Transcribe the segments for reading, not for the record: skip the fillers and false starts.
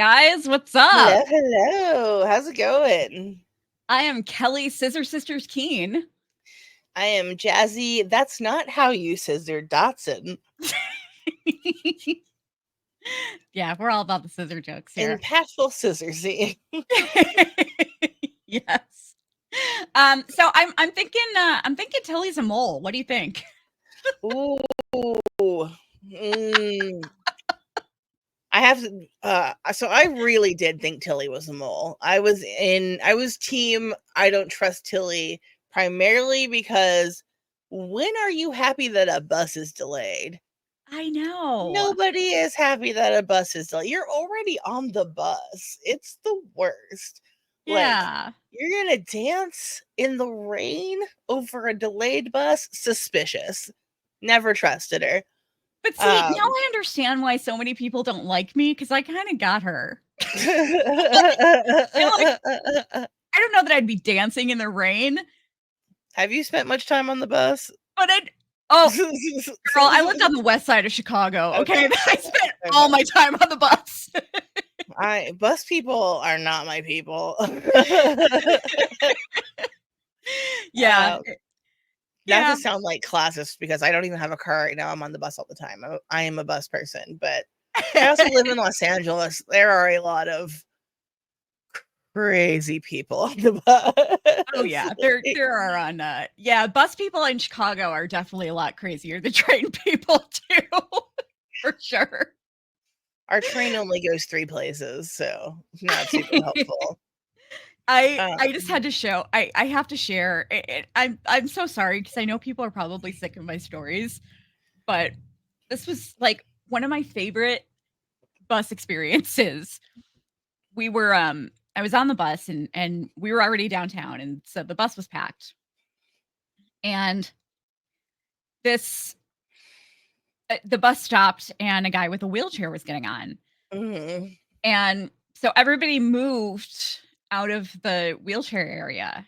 guys. What's up? Hello, hello. How's it going? I am Kelly Scissor Sisters Keen. I am Jazzy. That's not how you scissor Dotson. Yeah, we're all about the scissor jokes here. Impactful scissorsy. Yes. So I'm thinking Tilly's a mole. What do you think? Ooh. Mm. I have to, so I really did think Tilly was a mole. I was team I don't trust Tilly primarily because when are you happy that a bus is delayed? I know. Nobody is happy that a bus is delayed. You're already on the bus. It's the worst. Like, Yeah. you're gonna dance in the rain over a delayed bus? Suspicious. Never trusted her. But see, now Um I understand why so many people don't like me because I kind of got her. I like I don't know that I'd be dancing in the rain, Have you spent much time on the bus? but oh, girl, I lived on the west side of Chicago, okay? Okay. I spent all Okay. my time on the bus. Bus people are not my people. Yeah, um, Not yeah, to sound like classist because I don't even have a car right now. I'm on the bus all the time. I am a bus person, but I also live in Los Angeles. There are a lot of crazy people on the oh, bus. yeah, there are yeah, bus people in Chicago are definitely a lot crazier than train people too, for sure. Our train only goes 3 places, so it's not super helpful. I just had Um, to show I have to share I'm so sorry because I know people are probably sick of my stories, but this was, like, one of my favorite bus experiences. We were, I was on the bus and we were already downtown, and so the bus was packed, and this the bus stopped, and a guy with a wheelchair was getting on, mhm. and so everybody moved out of the wheelchair area,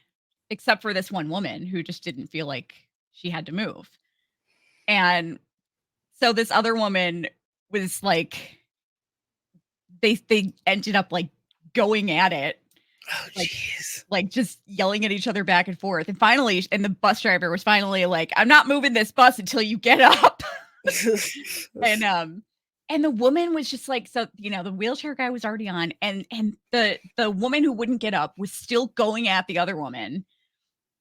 except for this one woman who just didn't feel like she had to move, and so this other woman was like they ended up, like, going at it, Oh, like jeez. just yelling at each other back and forth, and finally and the bus driver was finally like, "I'm not moving this bus until you get up." And, and the woman was just like so, the wheelchair guy was already on, and the woman who wouldn't get up was still going at the other woman,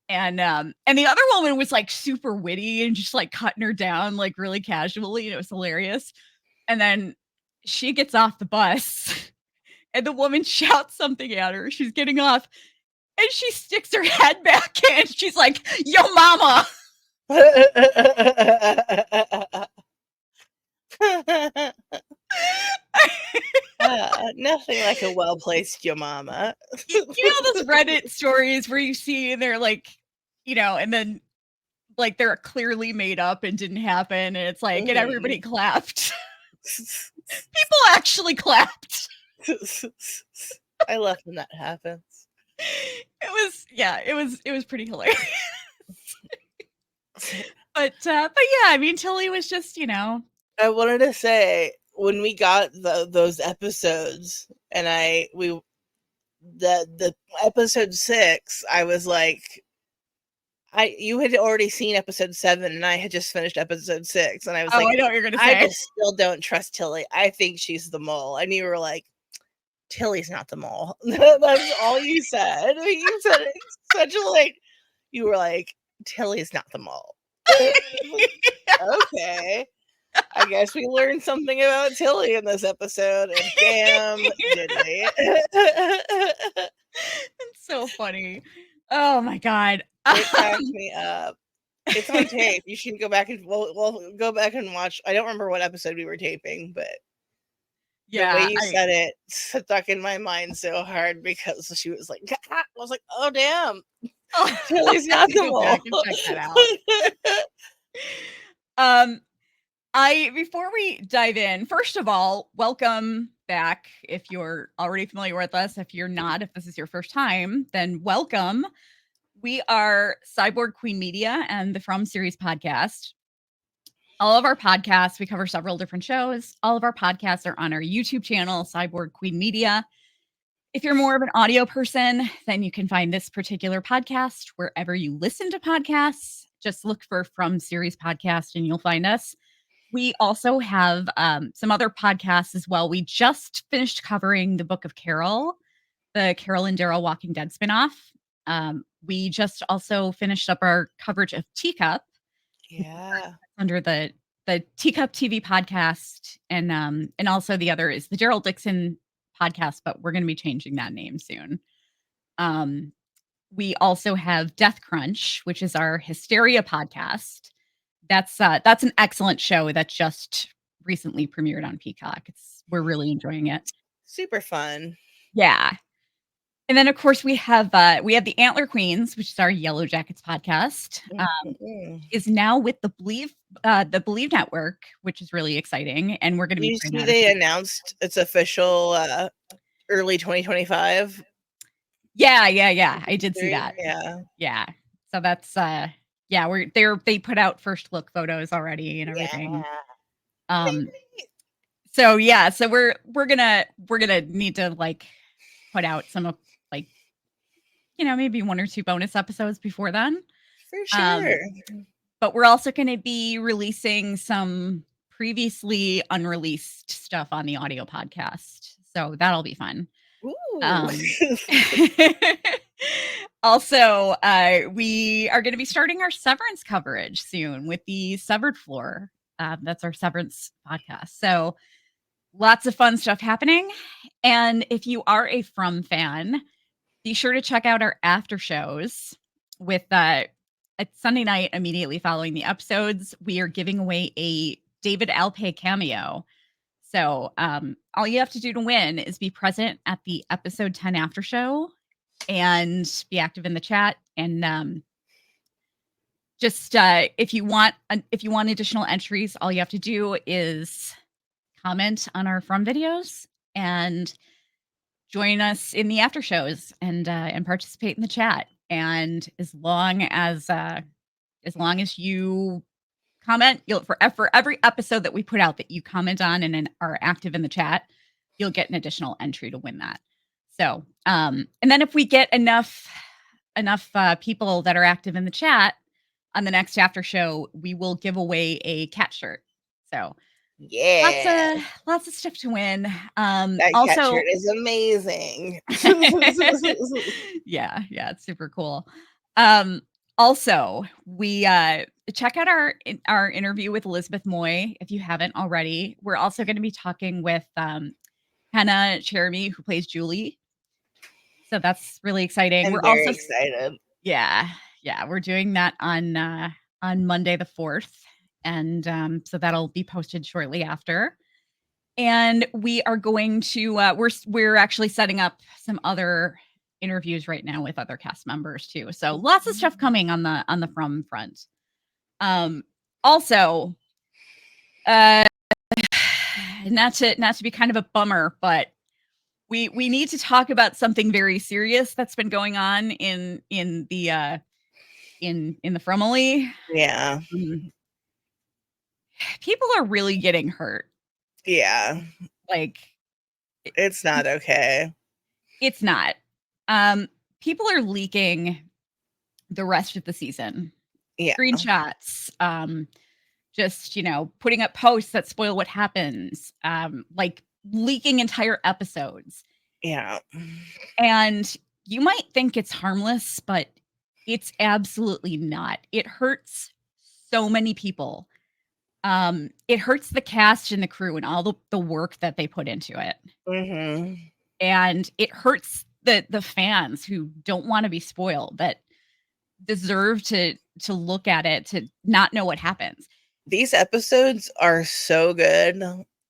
and the other woman was, like, super witty and just, like, cutting her down, like, really casually, and it was hilarious, and then she gets off the bus, and the woman shouts something at her, she's getting off, and she sticks her head back in, she's like, "Yo mama." Nothing like a well-placed your mama. Those Reddit stories where you see and they're like, and then, like, they're clearly made up and didn't happen, and it's like and everybody Mhm. clapped. People actually clapped. I love when that happens. It was pretty hilarious. But yeah, I mean, Tilly was just, I wanted to say when we got those episodes and the episode 6, I was like you had already seen episode 7 and I had just finished episode 6 and I was oh, like, I know what you're gonna I say. just still don't trust Tilly. I think she's the mole. And you were like, Tilly's not the mole. That's all you said. You said it such a you were like, Tilly's not the mole. Okay. I guess we learned something about Tilly in this episode, and damn, did we. It's so funny. Oh my god. It cracked me up. It's on tape. You should go back and we'll go back and watch. I don't remember what episode we were taping, but the way Yeah, you said it stuck in my mind so hard because she was like, I was like, oh damn, I'll Tilly's have not to the go back mole. and check that out. Um, I before we dive in, first of all, welcome back if you're already familiar with us. If you're not, if this is your first time, then welcome. We are Cyborg Queen Media and the From Series podcast. all of our podcasts, we cover several different shows. All of our podcasts are on our YouTube channel, Cyborg Queen Media. If you're more of an audio person, then you can find this particular podcast wherever you listen to podcasts. Just look for From Series Podcast and you'll find us. We also have some other podcasts as well. We just finished covering the Book of Carol, the Carol and Daryl Walking Dead spinoff. We just also finished up our coverage of Teacup Yeah. under the Teacup TV podcast, and also the other is the Daryl Dixon podcast, but we're going to be changing that name soon. We also have Death Crunch, which is our Hysteria podcast. That's an excellent show that just recently premiered on Peacock. We're really enjoying it. Super fun. Yeah. And then of course we have the Antler Queens, which is our Yellow Jackets podcast. Is now with the Believe Network, which is really exciting, and we're going to be. You see, they announced it's official early 2025. Yeah. I did see that. Yeah. So that's they put out first look photos already and everything. Yeah. So yeah, so we're gonna need to like put out some like maybe 1 or 2 bonus episodes before then. For sure. But we're also going to be releasing some previously unreleased stuff on the audio podcast. So that'll be fun. Ooh. Also, we are going to be starting our Severance coverage soon with the Severed Floor. That's our Severance podcast. So lots of fun stuff happening. And if you are a From fan, be sure to check out our after shows with at Sunday night immediately following the episodes. We are giving away a David Alpay cameo. So all you have to do to win is be present at the episode 10 after show and be active in the chat. And just if you want additional entries, all you have to do is comment on our From videos and join us in the after shows and participate in the chat. And as long as you comment, for every episode that we put out that you comment on and are active in the chat, you'll get an additional entry to win that. So, and then if we get enough people that are active in the chat on the next after show, we will give away a cat shirt. So, yeah, lots of stuff to win. That also, cat shirt is amazing. yeah, it's super cool. Also, we check out our interview with Elizabeth Moy if you haven't already. We're also going to be talking with Hannah Cherami, who plays Julie. So that's really exciting. I'm very excited. Yeah, we're doing that on Monday the 4th, and so that'll be posted shortly after. And we are going to we're actually setting up some other interviews right now with other cast members too. So lots of stuff coming on the From front. Also, not to be kind of a bummer, but we need to talk about something very serious that's been going on in the fromily. Yeah. People are really getting hurt. Yeah. Like, it's not okay. It's not. People are leaking the rest of the season. Yeah. Screenshots, just, putting up posts that spoil what happens, like leaking entire episodes. Yeah. And you might think it's harmless, but it's absolutely not. It hurts so many people. It hurts the cast and the crew and all the work that they put into it. Mm-hmm. And it hurts the fans who don't want to be spoiled, that deserve to look at it, to not know what happens. These episodes are so good,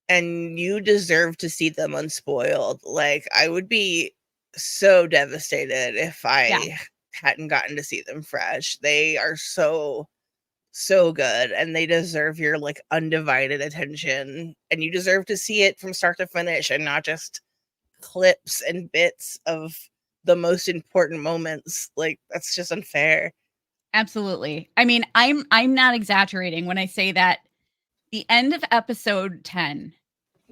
and you deserve to see them unspoiled. Like, I would be so devastated if I hadn't gotten to see them fresh. They are so good, and they deserve your like undivided attention, and you deserve to see it from start to finish and not just clips and bits of the most important moments. Like, that's just unfair. Absolutely. I mean, I'm not exaggerating when I say that the end of episode 10,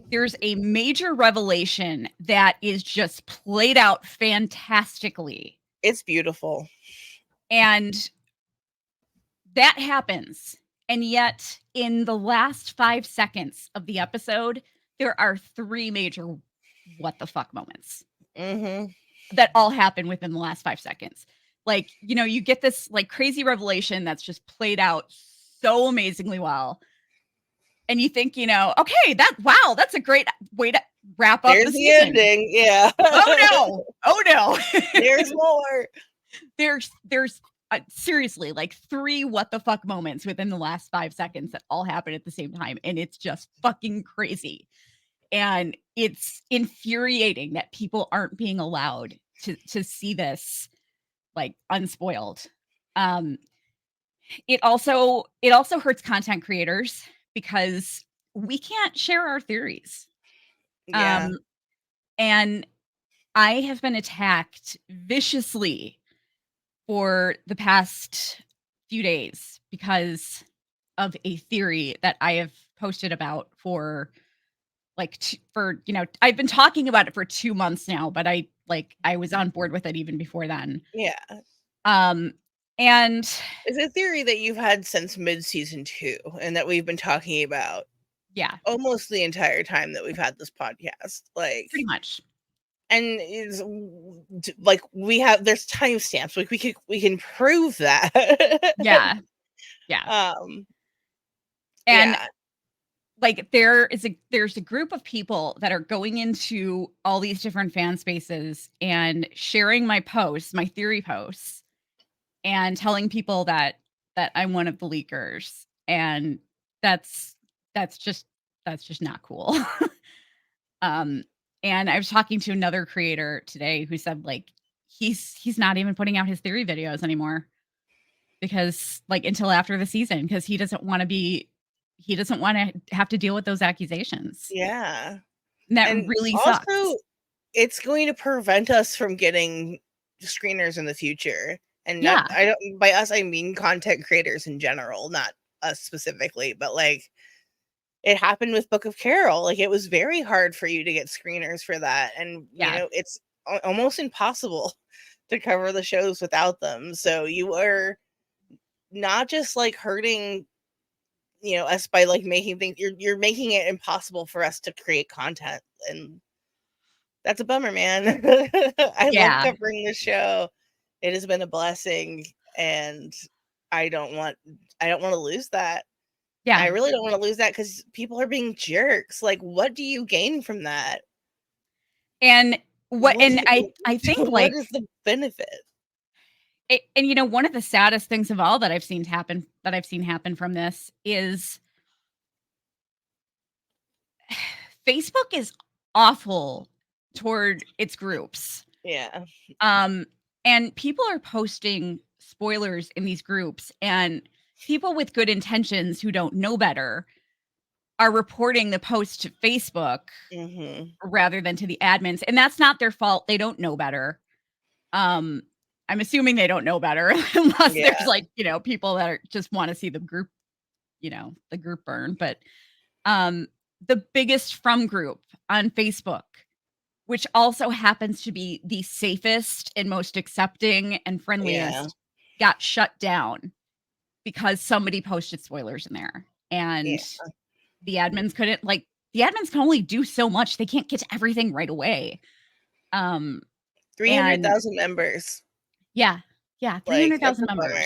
there's a major revelation that is just played out fantastically. It's beautiful. And that happens. And yet, in the last 5 seconds of the episode, there are 3 major what the fuck moments that all happen within the last 5 seconds. Like, you get this like crazy revelation that's just played out so amazingly well. And you think, okay, that's a great way to wrap up There's the season. ending. Yeah. Oh no. There's more. There's seriously like 3 what the fuck moments within the last 5 seconds that all happen at the same time. And it's just fucking crazy. And it's infuriating that people aren't being allowed to see this like unspoiled. It also hurts content creators because we can't share our theories. Yeah. And I have been attacked viciously for the past few days because of a theory that I have posted about for I've been talking about it for 2 months now, but I was on board with it even before then. Yeah. And it's a theory that you've had since mid-season 2 and that we've been talking about. Yeah. Almost the entire time that we've had this podcast. Like pretty much. And it's like there's timestamps. Like we can prove that. Yeah. And like there's a group of people that are going into all these different fan spaces and sharing my posts, my theory posts, and telling people that I'm one of the leakers. And that's just not cool. And I was talking to another creator today who said like he's not even putting out his theory videos anymore because like until after the season, because he doesn't want to have to deal with those accusations. Yeah. And that really sucks. Also, it's going to prevent us from getting screeners in the future. And by us, I mean content creators in general, not us specifically, but like it happened with Book of Carol. Like it was very hard for you to get screeners for that. And, it's almost impossible to cover the shows without them. So you are not just like hurting, us by like making things, you're making it impossible for us to create content. And that's a bummer, man. I love covering the show. It has been a blessing and I don't want to lose that. Yeah. I really don't want to lose that because people are being jerks. Like, what do you gain from that? And I think like what is the benefit? And one of the saddest things of all that I've seen happen from this is Facebook is awful toward its groups. Yeah. And people are posting spoilers in these groups, and people with good intentions who don't know better are reporting the post to Facebook rather than to the admins. And that's not their fault. They don't know better. I'm assuming they don't know better unless there's like, people that just want to see the group, the group burn. But the biggest From group on Facebook, which also happens to be the safest and most accepting and friendliest, got shut down because somebody posted spoilers in there. And the admins couldn't, like, the admins can only do so much. They can't get to everything right away. 300,000 members. Yeah. 300,000 members.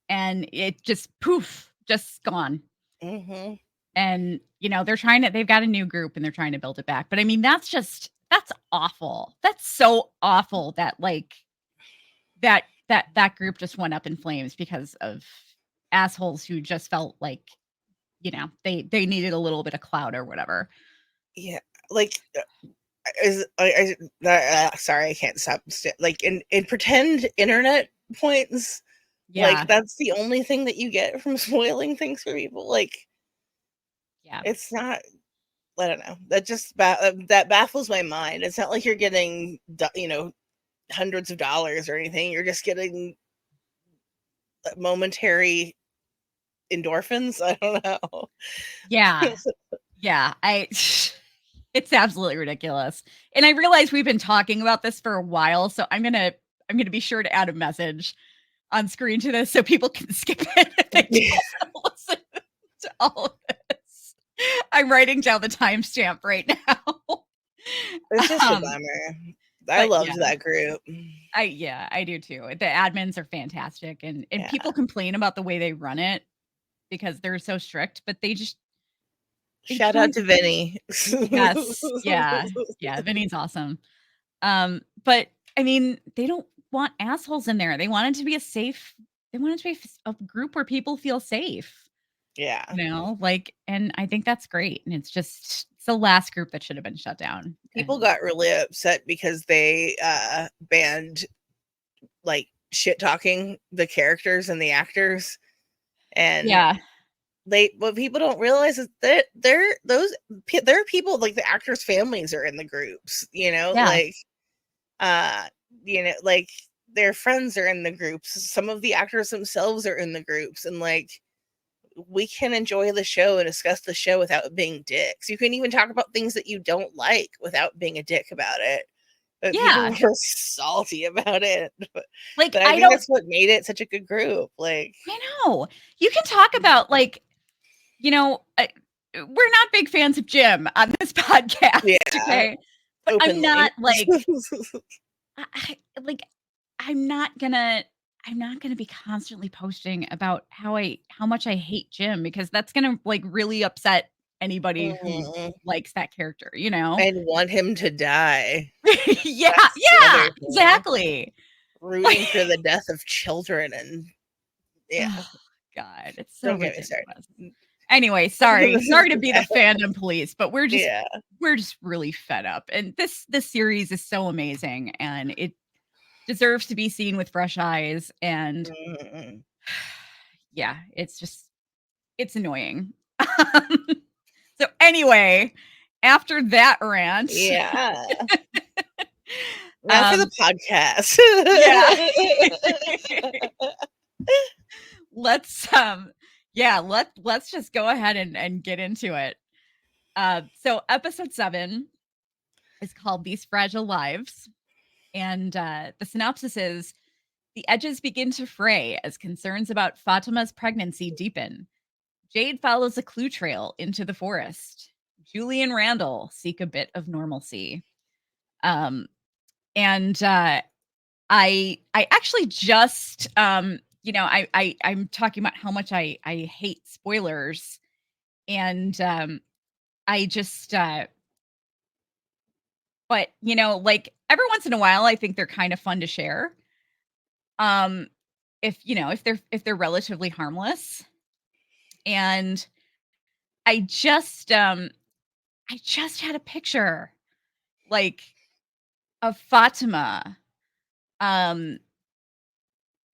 And it just just gone. And, they've got a new group and they're trying to build it back. But I mean, that's awful. That's so awful that like that group just went up in flames because of assholes who just felt like, they needed a little bit of clout or whatever. Yeah. Like, sorry, I can't stop. Like in pretend internet points. Yeah. Like that's the only thing that you get from spoiling things for people. Like, it's not, I don't know. That just, that baffles my mind. It's not like you're getting, hundreds of dollars or anything. You're just getting momentary endorphins. I don't know. Yeah. Yeah. It's absolutely ridiculous. And I realize we've been talking about this for a while, so I'm gonna be sure to add a message on screen to this so people can skip it if they don't want to listen to all of this. I'm writing down the timestamp right now. It's just a bummer. I loved that group. I do too. The admins are fantastic, and people complain about the way they run it because they're so strict, but they shout out to Vinny. Yes. Yeah. Yeah. Vinny's awesome. But I mean, they don't want assholes in there. They want it to be a group where people feel safe. Yeah. You know, like, and I think that's great. And it's the last group that should have been shut down. People got really upset because they banned like shit talking the characters and the actors. And what people don't realize is that there are people, like the actors' families are in the groups, like like their friends are in the groups. Some of the actors themselves are in the groups, and like we can enjoy the show and discuss the show without being dicks. You can even talk about things that you don't like without being a dick about it. But people were salty about it. Like, but I think that's what made it such a good group. Like, I know you can talk about like, we're not big fans of Jim on this podcast. Yeah. Okay. But openly. I'm not like, I'm not gonna be constantly posting about how much I hate Jim, because that's gonna like really upset anybody who likes that character, and want him to die. Yeah, exactly. Rooting for the death of children, and God, it's so ridiculous. Anyway, sorry to be the fandom police, but we're just really fed up. And this series is so amazing, and it deserves to be seen with fresh eyes. And yeah, it's annoying. So anyway, after that rant, now for the podcast. Let's just go ahead and get into it. So episode 7 is called These Fragile Lives. And the synopsis is: the edges begin to fray as concerns about Fatima's pregnancy deepen. Jade follows a clue trail into the forest. Julie and Randall seek a bit of normalcy. And I actually just I'm talking about how much I hate spoilers, and I just but like every once in a while I think they're kind of fun to share. If they're relatively harmless. And I just had a picture like of Fatima from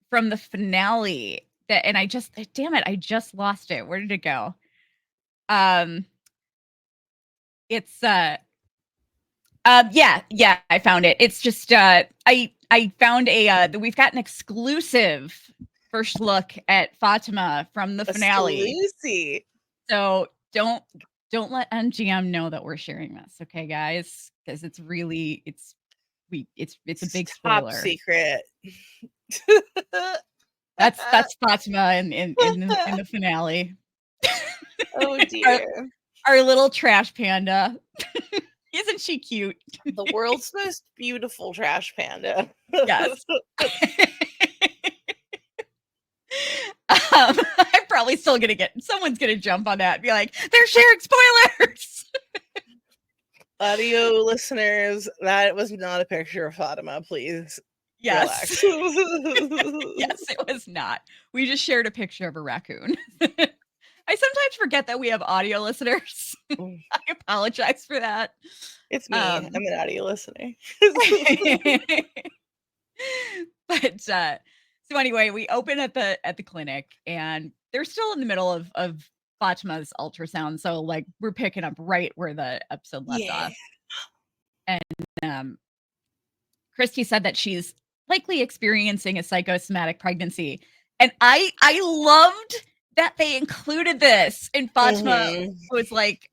the finale, and I just lost it. Where did it go? It's I found it. It's just I found we've got an exclusive first look at Fatima from the finale. Exclusive. So don't let MGM know that we're sharing this, okay, guys? Because it's a big spoiler. Top secret. That's Fatima in the finale. Oh dear. Our little trash panda. Isn't she cute? The world's most beautiful trash panda. Yes. I'm probably still someone's gonna jump on that and be like, they're sharing spoilers. Audio listeners, that was not a picture of Fatima, please. Yes. Yes, it was not. We just shared a picture of a raccoon. I sometimes forget that we have audio listeners. I apologize for that. It's me. I'm an audio listener. But so anyway, we open at the clinic, and they're still in the middle of Fatima's ultrasound. So like we're picking up right where the episode left off. And Christy said that she's likely experiencing a psychosomatic pregnancy. And I loved that they included this. And Fatima Mhm. was like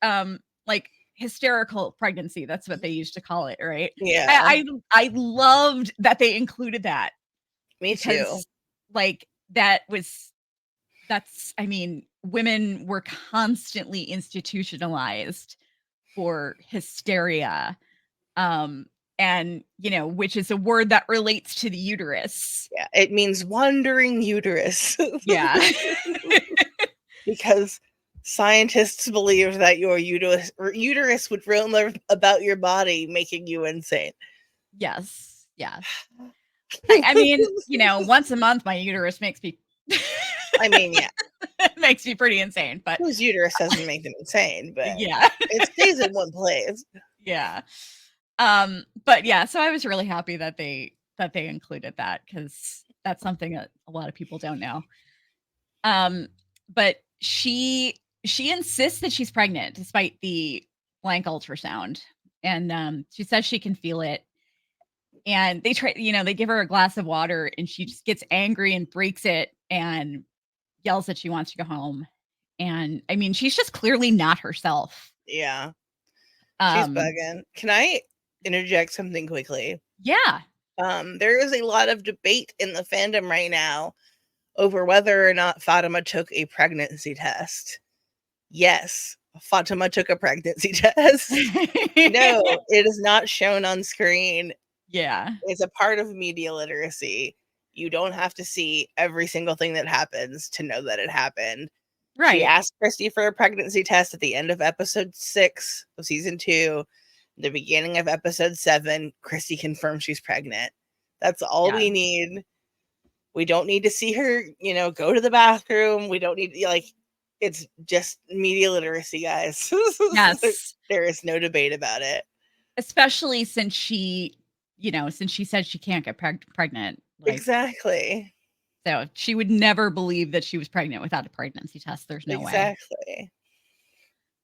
hysterical pregnancy. That's what they used to call it, right? Yeah. I loved that they included that Me too. because like that's I mean, women were constantly institutionalized for hysteria. Um, and which is a word that relates to the uterus. Yeah, it means wandering uterus. Yeah. Because scientists believe that your uterus would roam about your body, making you insane. Yes. Yes. I mean, once a month my uterus makes me I mean, yeah, makes me pretty insane, but whose uterus doesn't make them insane, but yeah. it stays in one place. Yeah. But yeah, so I was really happy that they included that because that's something that a lot of people don't know. But she insists that she's pregnant despite the blank ultrasound. And she says she can feel it. And they give her a glass of water and she just gets angry and breaks it and yells that she wants to go home. And I mean, she's just clearly not herself. Yeah, she's Um, bugging. Can I interject something quickly? yeah. There is a lot of debate in the fandom right now over whether or not Fatima took a pregnancy test. Yes, Fatima took a pregnancy test. No, it is not shown on screen. Yeah. It's a part of media literacy. You don't have to see every single thing that happens to know that it happened. She Right. asked Christy for a pregnancy test at the end of episode 6 of season 2. The beginning of episode 7, Christy confirms she's pregnant. That's all Yeah. we need. We don't need to see her, go to the bathroom. We don't need, it's just media literacy, guys. Yes. There is no debate about it. Especially since she said she can't get pregnant. Like, Exactly. so she would never believe that she was pregnant without a pregnancy test. There's no way. Exactly.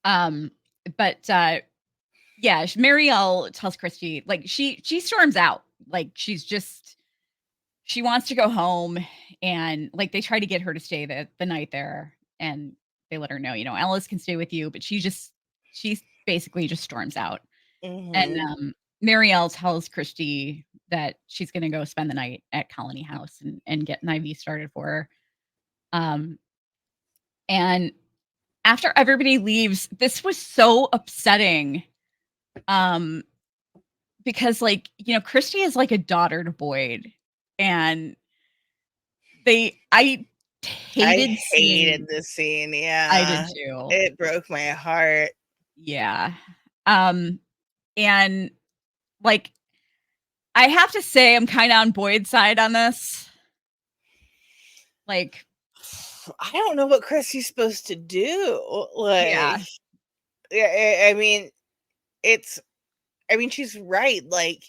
Um, but yeah, Marielle tells Christy, like, she storms out. Like, she wants to go home, and like they try to get her to stay the night there, and they let her know, Ellis can stay with you, but she basically just storms out. And Mhm. Marielle tells Christy that she's gonna go spend the night at Colony House and get an IV started for her. Um, and after everybody leaves, this was so upsetting. Um, because Christy is like a daughter to Boyd, and I I hated hated seeing. this scene, I did yeah. too. It broke my heart. Yeah. Um, and like I have to say I'm kinda on Boyd's side on this. Like, I don't know what Chrissy's supposed to do. yeah. Yeah, I mean, it's she's right. Like,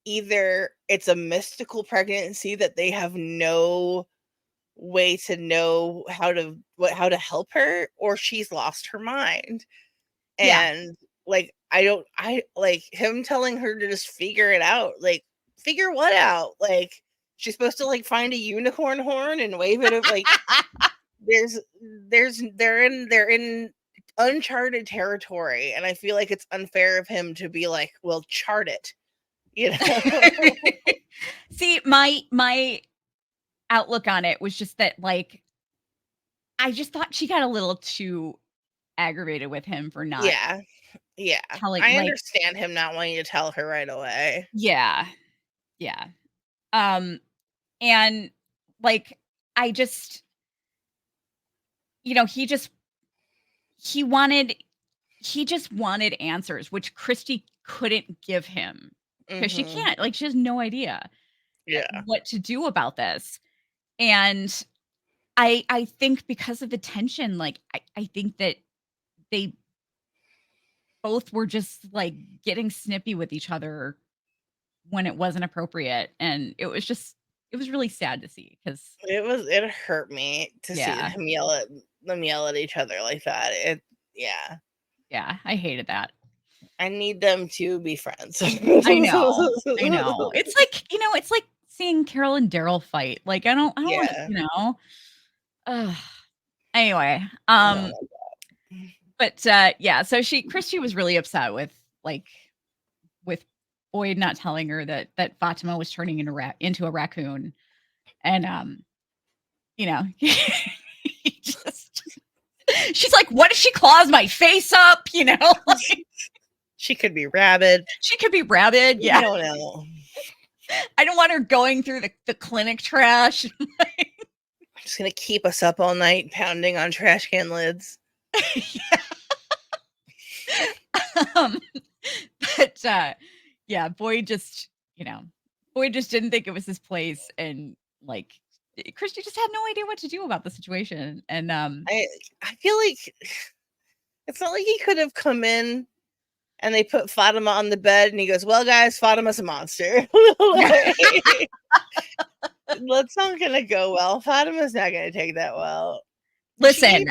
either it's a mystical pregnancy that they have no way to know how to help her, or she's lost her mind. Yeah. And I like him telling her to just figure it out. Like, figure what out? Like, she's supposed to like find a unicorn horn and wave it at, like, there's they're in uncharted territory, and I feel like it's unfair of him to be like, well, chart it, you know. See, my outlook on it was just that, like, I just thought she got a little too aggravated with him for not Yeah, yeah, telling, I like. understand him not wanting to tell her right away. Yeah. Yeah. Um, and, like, I just he wanted he just wanted answers, which Christy couldn't give him because she Mhm. can't, like, she has no idea Yeah. what to do about this. And I think because of the tension, like, I think that they both were just, like, getting snippy with each other when it wasn't appropriate, and it was really sad to see because. It hurt me to see Yeah. them yell at each other like that. Yeah. Yeah, I hated that. I need them to be friends. I know, I know. It's like seeing Carol and Daryl fight. Like, I don't wanna, Yeah. ugh. Anyway, Oh but yeah, so Christy was really upset with like with Boyd not telling her that Fatima was turning into a raccoon, and you know, he just she's like, what if she claws my face up? You know, like, she could be rabid. she could be rabid. Yeah, I don't know. I don't want her going through the clinic trash. I'm just gonna keep us up all night pounding on trash can lids. Yeah. But yeah, Boyd just didn't think it was his place, and like Christy just had no idea what to do about the situation. And I feel like it's not like he could have come in and they put Fatima on the bed and he goes, well, guys, Fatima's a monster. Like, that's not gonna go well. Fatima's not gonna take that well. listen,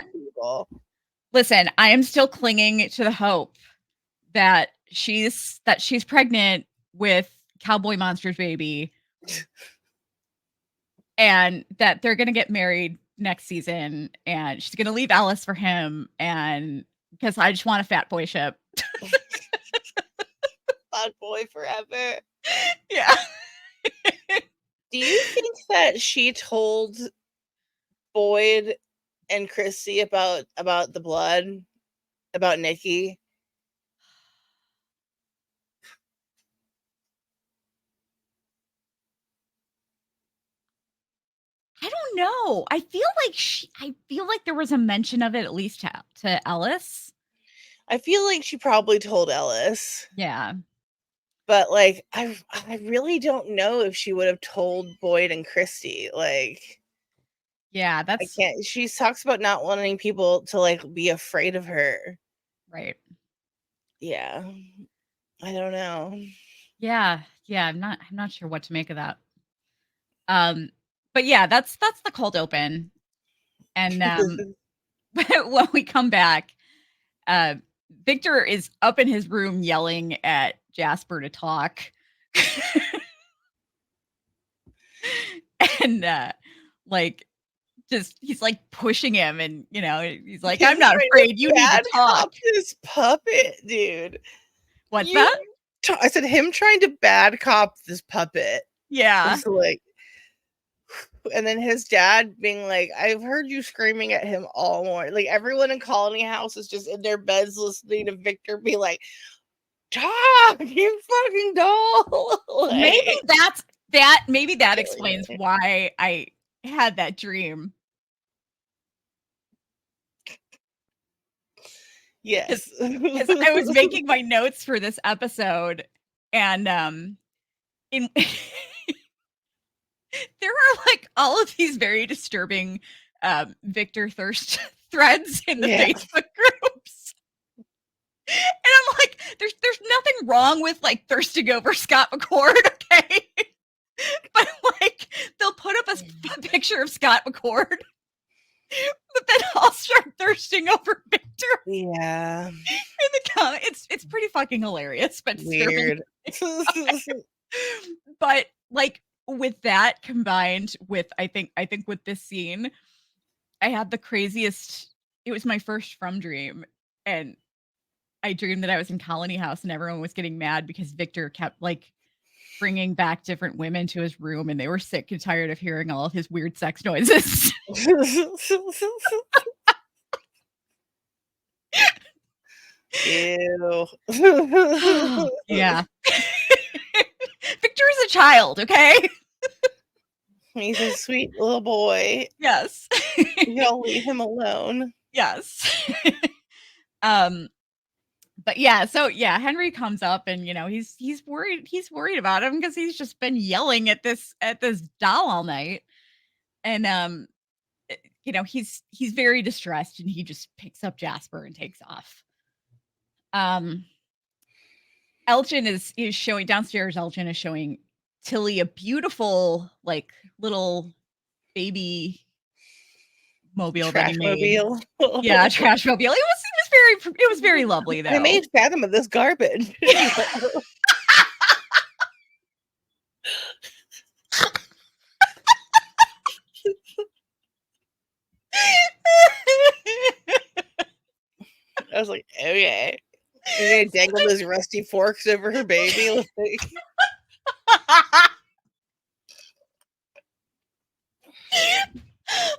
I am still clinging to the hope that she's pregnant with Cowboy Monster's baby, and that they're gonna get married next season, and she's gonna leave Alice for him, and because I just want a fat boy ship. Fat boy forever. Yeah. Do you think that she told Boyd and Chrissy about the blood, about Nikki? I don't know. I feel like there was a mention of it, at least to Ellis. I feel like she probably told Ellis. Yeah. But like I really don't know if she would have told Boyd and Christy. Like, Yeah, I can't. She talks about not wanting people to like be afraid of her. Right. Yeah. I don't know. Yeah. Yeah, I'm not sure what to make of that. But yeah, that's the cold open. And when we come back, Victor is up in his room yelling at Jasper to talk. And like he's like pushing him, and he's like, I'm not afraid, you need to talk. This puppet, dude. What's that? I said him trying to bad cop this puppet. Yeah. Like, and then his dad being like, I've heard you screaming at him all morning. Like, everyone in Colony House is just in their beds listening to Victor be like, talk, you fucking doll. Like, maybe that explains why I had that dream. Yes. Because I was making my notes for this episode, and in there are like all of these very disturbing Victor thirst threads in the Facebook groups. And I'm like, there's nothing wrong with like thirsting over Scott McCord, okay? But like they'll put up a picture of Scott McCord, but then I'll start thirsting over Victor. Yeah. In the comments, it's pretty fucking hilarious, but weird. But like with that combined with I think with this scene, I had the craziest. It was my first From dream, and I dreamed that I was in Colony House and everyone was getting mad because Victor kept like bringing back different women to his room, and they were sick and tired of hearing all of his weird sex noises. Ew. Yeah. Victor is a child, okay? He's a sweet little boy. Yes. You don't leave him alone. Yes. But yeah, so yeah, Henry comes up, and he's worried about him because he's just been yelling at this doll all night. And he's very distressed, and he just picks up Jasper and takes off. Elgin is showing downstairs. Elgin is showing Tilly a beautiful like little baby mobile that he made. Yeah, trash mobile. It was very lovely though. I made Fatima this garbage. was like, okay. You're gonna dangle those rusty forks over her baby? Like,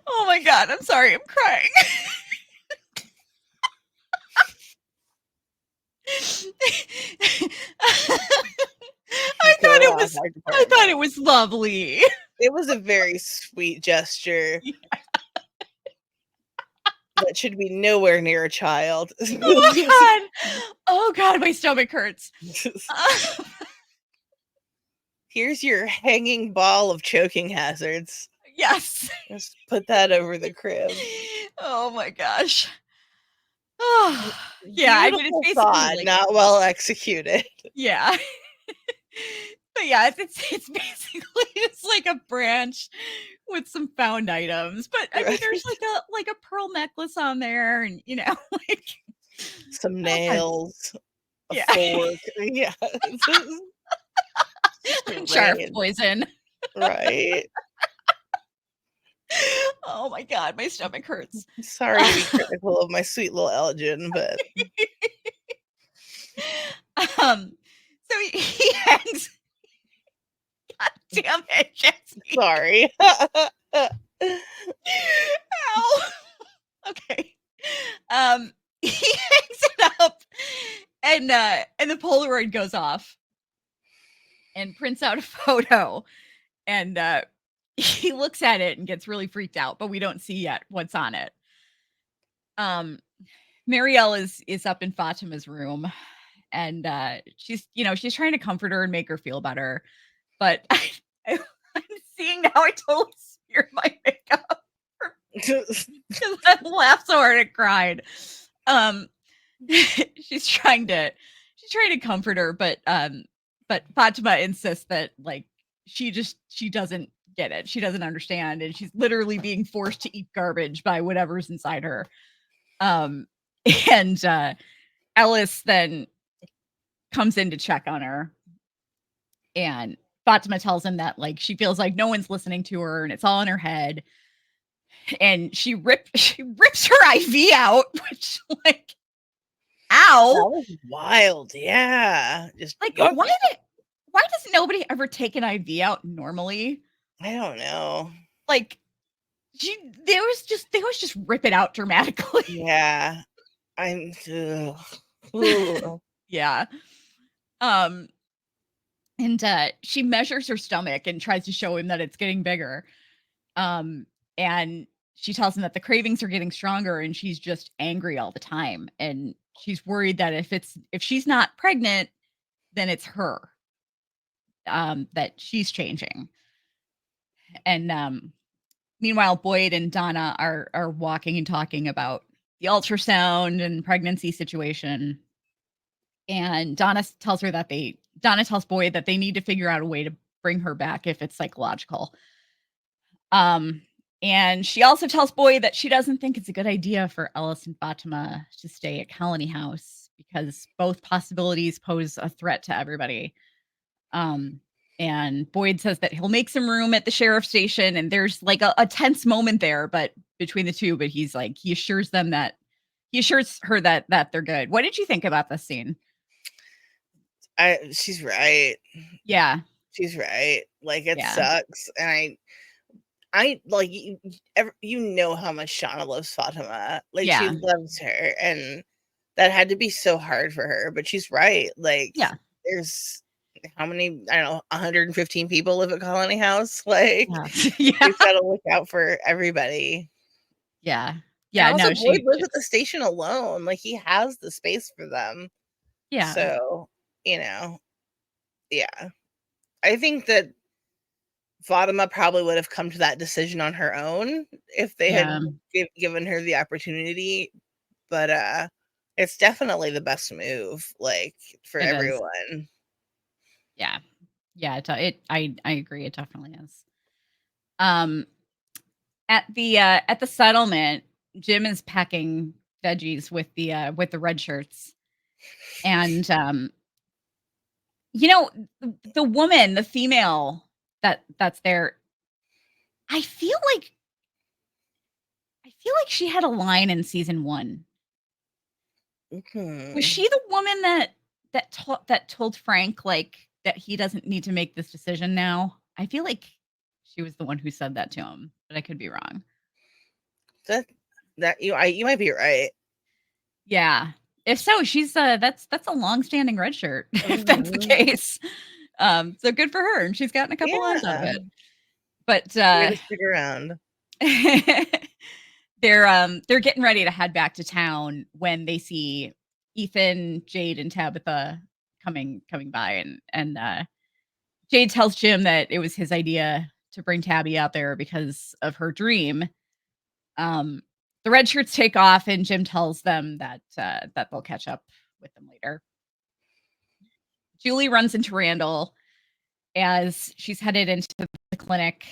Oh my god, I'm sorry, I'm crying. go on, I fire thought department. it was lovely. It was a very sweet gesture that should be nowhere near a child. Oh god, my stomach hurts. Here's your hanging ball of choking hazards. Yes. Just put that over the crib. Oh my gosh. Oh, yeah, I mean, it's Beautiful basically thought, like not well executed. yeah. But yeah, it's basically just like a branch with some found items. But I mean, there's like a pearl necklace on there, and like Some all kinds. nails, a Yeah, fork. Yeah. sharp Strange. poison. Right. Oh my god, my stomach hurts. Sorry to be critical of my sweet little Elgin, but So he hangs. God damn it, Jesse. sorry. Ow. Okay. He hangs it up, and the Polaroid goes off, and prints out a photo, and he looks at it and gets really freaked out, but we don't see yet what's on it. Marielle is up in Fatima's room, and she's trying to comfort her and make her feel better, but I'm seeing now I totally smeared my makeup because I laughed so hard I cried. She's trying to comfort her, but Fatima insists that like she doesn't get it. She doesn't understand, and she's literally being forced to eat garbage by whatever's inside her. Um, and Ellis then comes in to check on her, and Fatima tells him that like she feels like no one's listening to her and it's all in her head. And she rips her IV out, which like ow. That was wild. Yeah. Just Like yuck. why does nobody ever take an IV out normally? I don't know. Like they was just rip it out dramatically. Yeah. I'm ugh. Yeah. And she measures her stomach and tries to show him that it's getting bigger. And she tells him that the cravings are getting stronger and she's just angry all the time. And she's worried that if she's not pregnant, then it's her. That she's changing. And meanwhile, Boyd and Donna are walking and talking about the ultrasound and pregnancy situation. And Donna tells Boyd that they need to figure out a way to bring her back if it's psychological. And she also tells Boyd that she doesn't think it's a good idea for Ellis and Fatima to stay at Colony House because both possibilities pose a threat to everybody. And Boyd says that he'll make some room at the sheriff's station, and there's like a tense moment there, but between the two, but he assures her that they're good. What did you think about this scene? She's right. Yeah. She's right. Like it Yeah. sucks. And I like you know how much Shauna loves Fatima. Like Yeah. she loves her, and that had to be so hard for her. But she's right. Like Yeah. there's how many, I don't know, 115 people live at Colony House. Like Yeah. she's got to look out for everybody. Yeah. And Yeah. also, No, Boyd lives at the station alone. Like he has the space for them. yeah. So yeah. I think that Fatima probably would have come to that decision on her own if they had given her the opportunity, but it's definitely the best move, like, for everyone. Is. Yeah. Yeah, I agree, it definitely is. At the settlement, Jim is packing veggies with the red shirts. And the woman, the female that's there, I feel like she had a line in season 1. Was she the woman that told Frank, like, that he doesn't need to make this decision now? I feel like she was the one who said that to him, but I could be wrong. That you might be right. Yeah. If so, she's, that's a long-standing red shirt, if that's the Mhm. case. So good for her, and she's gotten a couple lines out of Yeah. it. But, Way to stick around. they're getting ready to head back to town when they see Ethan, Jade, and Tabitha coming by, and Jade tells Jim that it was his idea to bring Tabby out there because of her dream. Um, the red shirts take off, and Jim tells them that that they'll catch up with them later. Julie runs into Randall as she's headed into the clinic,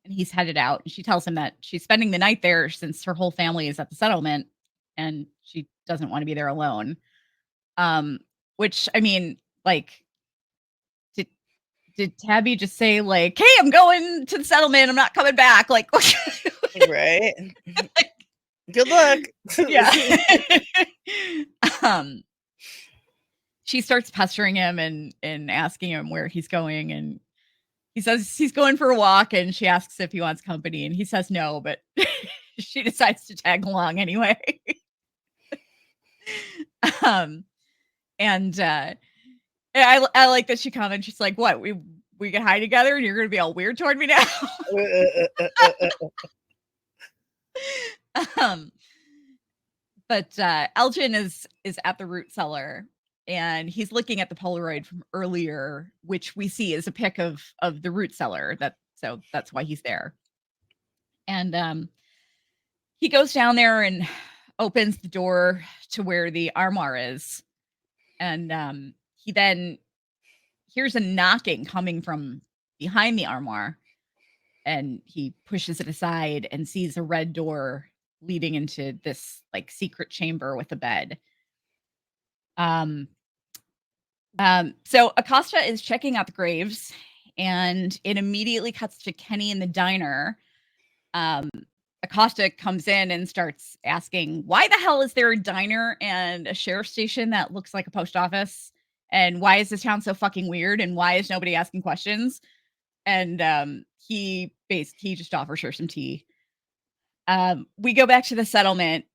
and he's headed out. And she tells him that she's spending the night there since her whole family is at the settlement, and she doesn't want to be there alone. Which I mean, like, did did Tabby just say like, "Hey, I'm going to the settlement. I'm not coming back." Like, Right. Good luck. yeah. um, she starts pestering him and asking him where he's going, and he says he's going for a walk, and she asks if he wants company, and he says no, but she decides to tag along anyway. um, and I like that she comments. She's like, "What, we can hide together, and you're gonna be all weird toward me now?" um, but Elgin is at the root cellar, and he's looking at the Polaroid from earlier, which we see is a pic of the root cellar. So that's why he's there. And he goes down there and opens the door to where the armoire is, and he then hears a knocking coming from behind the armoire, and he pushes it aside and sees a red door leading into this like secret chamber with a bed. Um, so Acosta is checking out the graves, and it immediately cuts to Kenny in the diner. Um, Acosta comes in and starts asking, why the hell is there a diner and a sheriff's station that looks like a post office? And why is this town so fucking weird? And why is nobody asking questions? And he just offers her some tea. We go back to the settlement,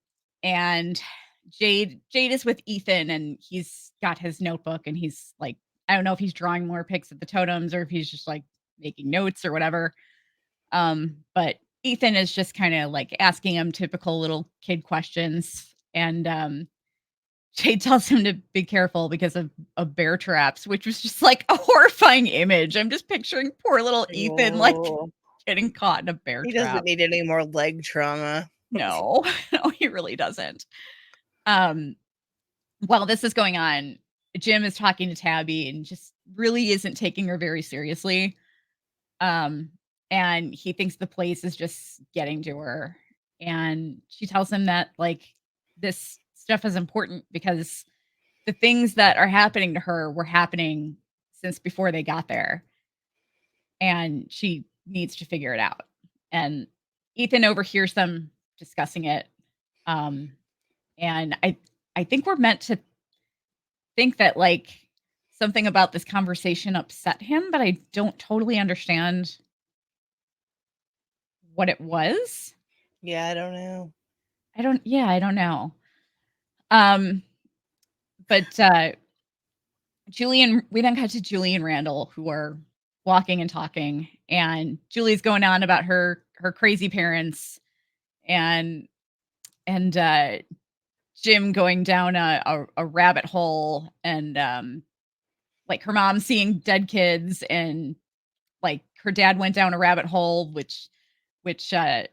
and Jade is with Ethan, and he's got his notebook, and he's like, I don't know if he's drawing more pics of the totems or if he's just like making notes or whatever. But Ethan is just kind of like asking him typical little kid questions, and Jade tells him to be careful because of bear traps, which was just like a horrifying image. I'm just picturing poor little Ethan like Oh, getting caught in a bear he trap. doesn't need any more leg trauma. No, no, he really doesn't. Um, while this is going on, Jim is talking to Tabby and just really isn't taking her very seriously. Um, and he thinks the place is just getting to her. And she tells him that like this stuff is important because the things that are happening to her were happening since before they got there. And she needs to figure it out. And Ethan overhears them discussing it. Um, and I think we're meant to think that like something about this conversation upset him, but I don't totally understand what it was. Yeah, I don't know. I don't know. Um, but we then cut to Julie and Randall, who are walking and talking, and Julie's going on about her crazy parents, and and Jim going down a rabbit hole, and like her mom seeing dead kids, and like her dad went down a rabbit hole, which got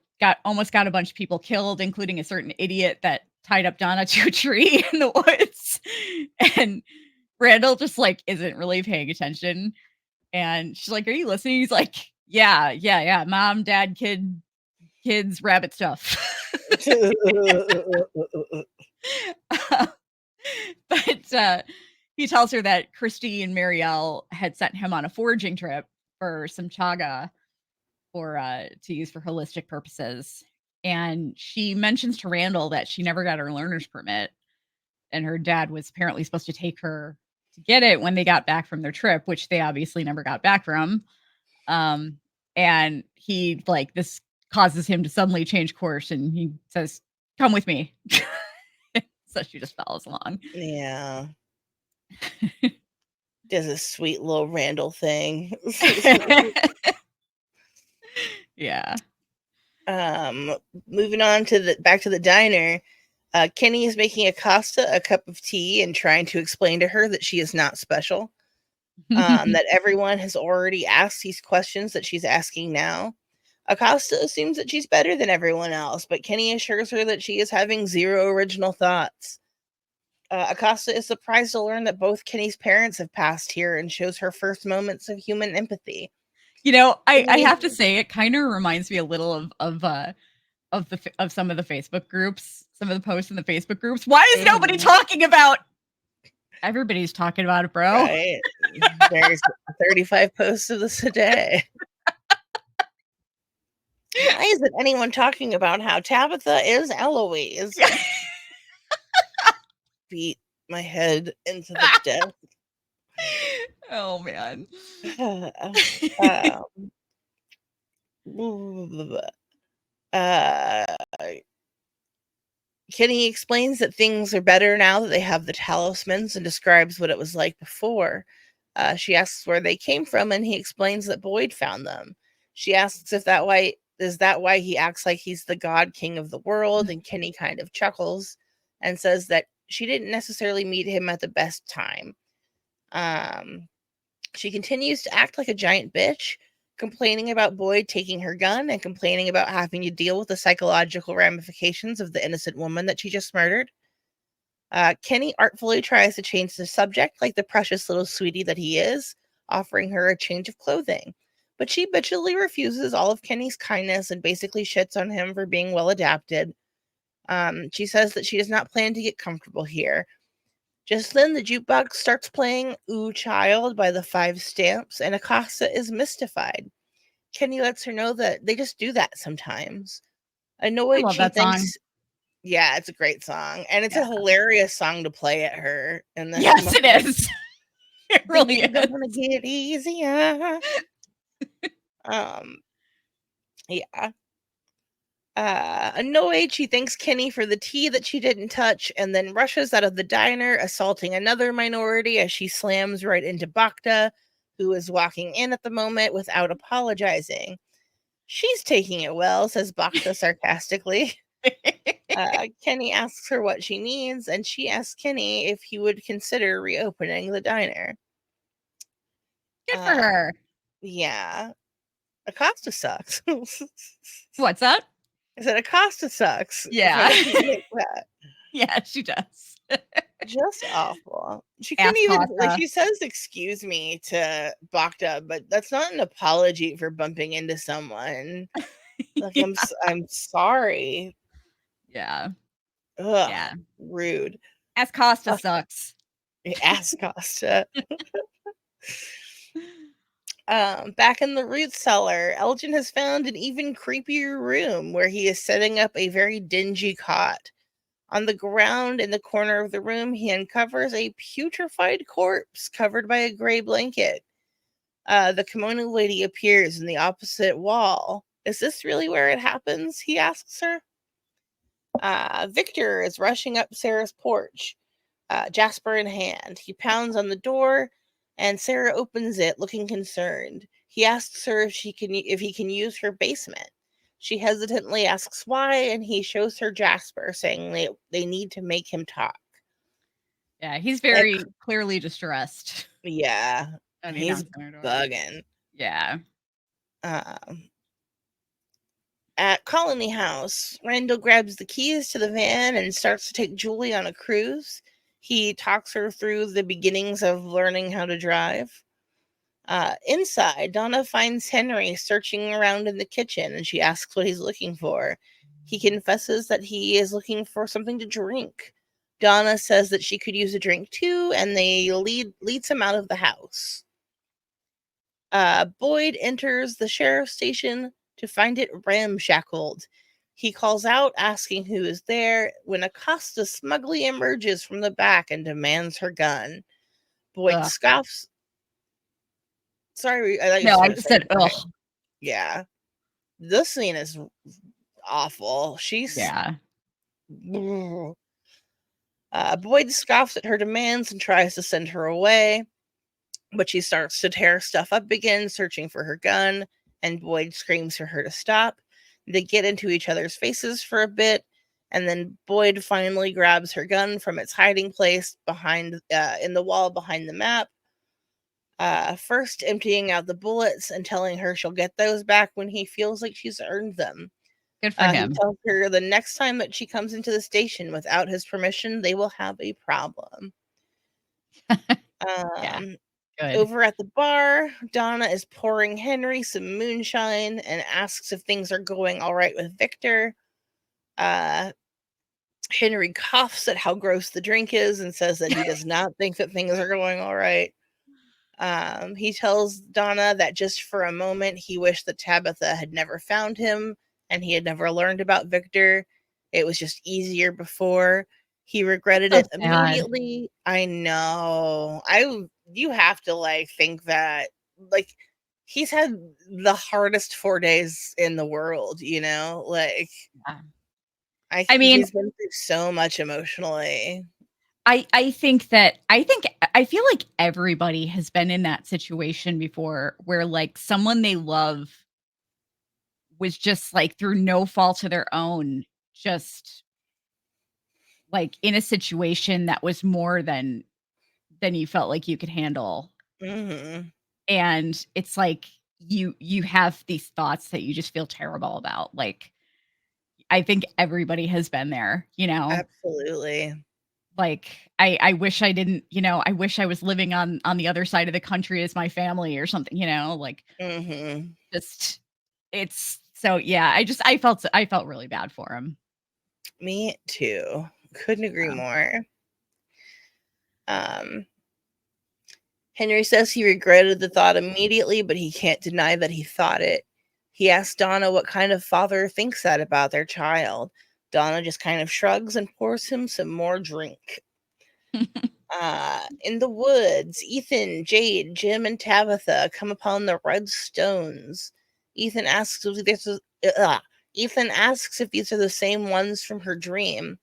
a bunch of people killed, including a certain idiot that tied up Donna to a tree in the woods. And Randall just like isn't really paying attention. And she's like, "Are you listening?" He's like, yeah. Mom, dad, kids, rabbit stuff." But he tells her that Christy and Marielle had sent him on a foraging trip for some chaga for to use for holistic purposes. And she mentions to Randall that she never got her learner's permit. and her dad was apparently supposed to take her to get it when they got back from their trip, which they obviously never got back from. And he like this causes him to suddenly change course, and he says, "Come with me." So she just follows along. Yeah. Does a sweet little Randall thing. Yeah. Moving on to back to the diner. Kenny is making Acosta a cup of tea and trying to explain to her that she is not special. That everyone has already asked these questions that she's asking now. Acosta assumes that she's better than everyone else, but Kenny assures her that she is having zero original thoughts. Acosta is surprised to learn that both Kenny's parents have passed here and shows her first moments of human empathy. You know, I Kenny, have to say it kind of reminds me a little of some of the Facebook groups, some of the posts in the Facebook groups. Why is nobody talking about? Everybody's talking about it, bro. Right? There's 35 posts of this a day. Why isn't anyone talking about how Tabitha is Eloise? Beat my head into the desk. Oh man. Kenny explains that things are better now that they have the talismans and describes what it was like before. She asks where they came from, and he explains that Boyd found them. She asks if is that why he acts like he's the god king of the world, and Kenny kind of chuckles and says that she didn't necessarily meet him at the best time. She continues to act like a giant bitch, complaining about Boyd taking her gun and complaining about having to deal with the psychological ramifications of the innocent woman that she just murdered. Kenny artfully tries to change the subject like the precious little sweetie that he is, offering her a change of clothing. But she bitchily refuses all of Kenny's kindness and basically shits on him for being well adapted. She says that she does not plan to get comfortable here. Just then, the jukebox starts playing Ooh Child by the Five Stamps, and Acosta is mystified. Kenny lets her know that they just do that sometimes. I Annoyed, love she that song. thinks, yeah, it's a great song, and it's Yeah. a hilarious song to play at her. And Yes, it is. It really is. Gonna get easier. Yeah. Annoyed, she thanks Kenny for the tea that she didn't touch and then rushes out of the diner, assaulting another minority as she slams right into Bacta, who is walking in at the moment without apologizing. She's taking it well, says Bacta sarcastically. Kenny asks her what she needs, and she asks Kenny if he would consider reopening the diner. Good for her. Yeah. Acosta sucks. What's that? I said Acosta sucks. Yeah. Like that. Yeah, she does. Just awful. She Ask couldn't even like Costa. she says excuse me to Bacta, but that's not an apology for bumping into someone. Like Yeah. I'm sorry. Yeah. Ugh, Yeah. rude. Ask Costa sucks. Ask Costa. Back in the root cellar, Elgin has found an even creepier room where he is setting up a very dingy cot. On the ground in the corner of the room, he uncovers a putrefied corpse covered by a gray blanket. The kimono lady appears in the opposite wall. Is this really where it happens? He asks her. Victor is rushing up Sarah's porch, Jasper in hand. He pounds on the door, and Sarah opens it, looking concerned. He asks her if he can use her basement. She hesitantly asks why, and he shows her Jasper, saying they need to make him talk. Yeah, he's very clearly distressed. Yeah, And he's bugging. Yeah. At Colony House, Randall grabs the keys to the van and starts to take Julie on a cruise. He talks her through the beginnings of learning how to drive. Inside, Donna finds Henry searching around in the kitchen, and she asks what he's looking for. He confesses that he is looking for something to drink. Donna says that she could use a drink too, and they leads him out of the house. Boyd enters the sheriff's station to find it ramshackled. He calls out, asking who is there, when Acosta smugly emerges from the back and demands her gun. Boyd Ugh. scoffs. Sorry, I thought you No, were I going to just say. said, ugh. Okay. Yeah. This scene is awful. She's. Yeah. Boyd scoffs at her demands and tries to send her away, but she starts to tear stuff up again, searching for her gun, and Boyd screams for her to stop. They get into each other's faces for a bit, and then Boyd finally grabs her gun from its hiding place behind in the wall behind the map. First emptying out the bullets and telling her she'll get those back when he feels like she's earned them. Good for He him. tells her the next time that she comes into the station without his permission, they will have a problem. Yeah. Um, Good. Over at the bar, Donna is pouring Henry some moonshine and asks if things are going all right with Victor. Henry coughs at how gross the drink is and says that he does not think that things are going all right. He tells Donna that just for a moment he wished that Tabitha had never found him and he had never learned about Victor. It was just easier before. He regretted So it sad. immediately. I know. You have to like think that like he's had the hardest 4 days in the world, you know? Like Yeah. I mean, he's been through so much emotionally. I think I feel like everybody has been in that situation before where like someone they love was just like through no fault of their own, just like in a situation that was more than you felt like you could handle. Mhm. And it's like you have these thoughts that you just feel terrible about. Like I think everybody has been there, you know? Absolutely. Like I wish I didn't, I wish I was living on the other side of the country as my family or something, like Mhm. just it's so yeah, I felt really bad for him. Me too. Couldn't agree Yeah. more. Um, Henry says he regretted the thought immediately, but he can't deny that he thought it. He asks Donna what kind of father thinks that about their child. Donna just kind of shrugs and pours him some more drink. In the woods, Ethan, Jade, Jim, and Tabitha come upon the red stones. Ethan asks if this is, Ethan asks if these are the same ones from her dream.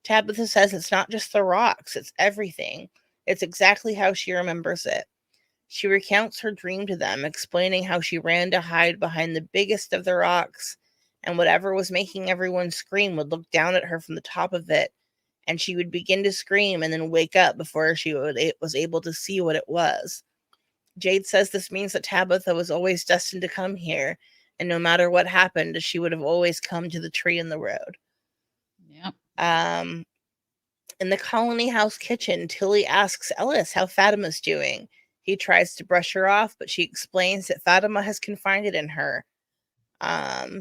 Tabitha says it's not just the rocks, it's everything. It's exactly how she remembers it. She recounts her dream to them, explaining how she ran to hide behind the biggest of the rocks, and whatever was making everyone scream would look down at her from the top of it, and she would begin to scream and then wake up before was able to see what it was. Jade says this means that Tabitha was always destined to come here, and no matter what happened, she would have always come to the tree in the road. Yep. Um, in the colony house kitchen, Tilly asks Ellis how Fatima's doing. He tries to brush her off, but she explains that Fatima has confided in her.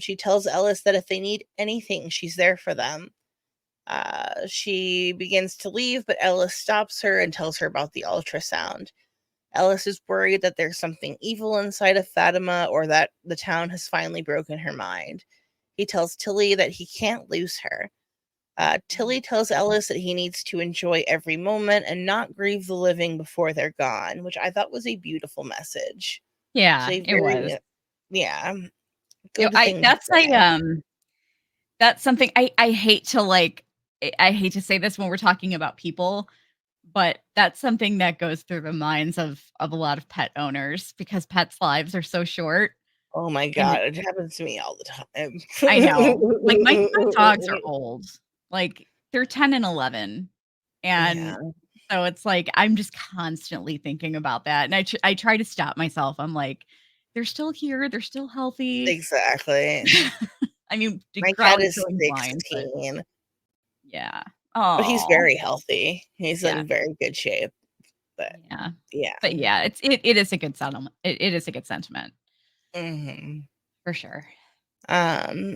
She tells Ellis that if they need anything, she's there for them. She begins to leave, but Ellis stops her and tells her about the ultrasound. Ellis is worried that there's something evil inside of Fatima or that the town has finally broken her mind. He tells Tilly that he can't lose her. Tilly tells Ellis that he needs to enjoy every moment and not grieve the living before they're gone, which I thought was a beautiful message. Yeah, So a it was. very, yeah, good I thing to that's a say. that's something I hate to like I hate to say this when we're talking about people, but that's something that goes through the minds of a lot of pet owners because pets' lives are so short. Oh my And god, it happens to me all the time. I know. Like, my dogs are old. Like, they're 10 and 11, Yeah, and so it's like, I'm just constantly thinking about that, and I try to stop myself. I'm like, "They're still here, they're still healthy." exactly. I mean, My cat Growlit's is going blind, but 16, yeah. but he's Oh, very healthy. He's yeah, in very good shape, but yeah. yeah. But, yeah, it is a good sentiment. It is a good sentiment, Mhm. for sure.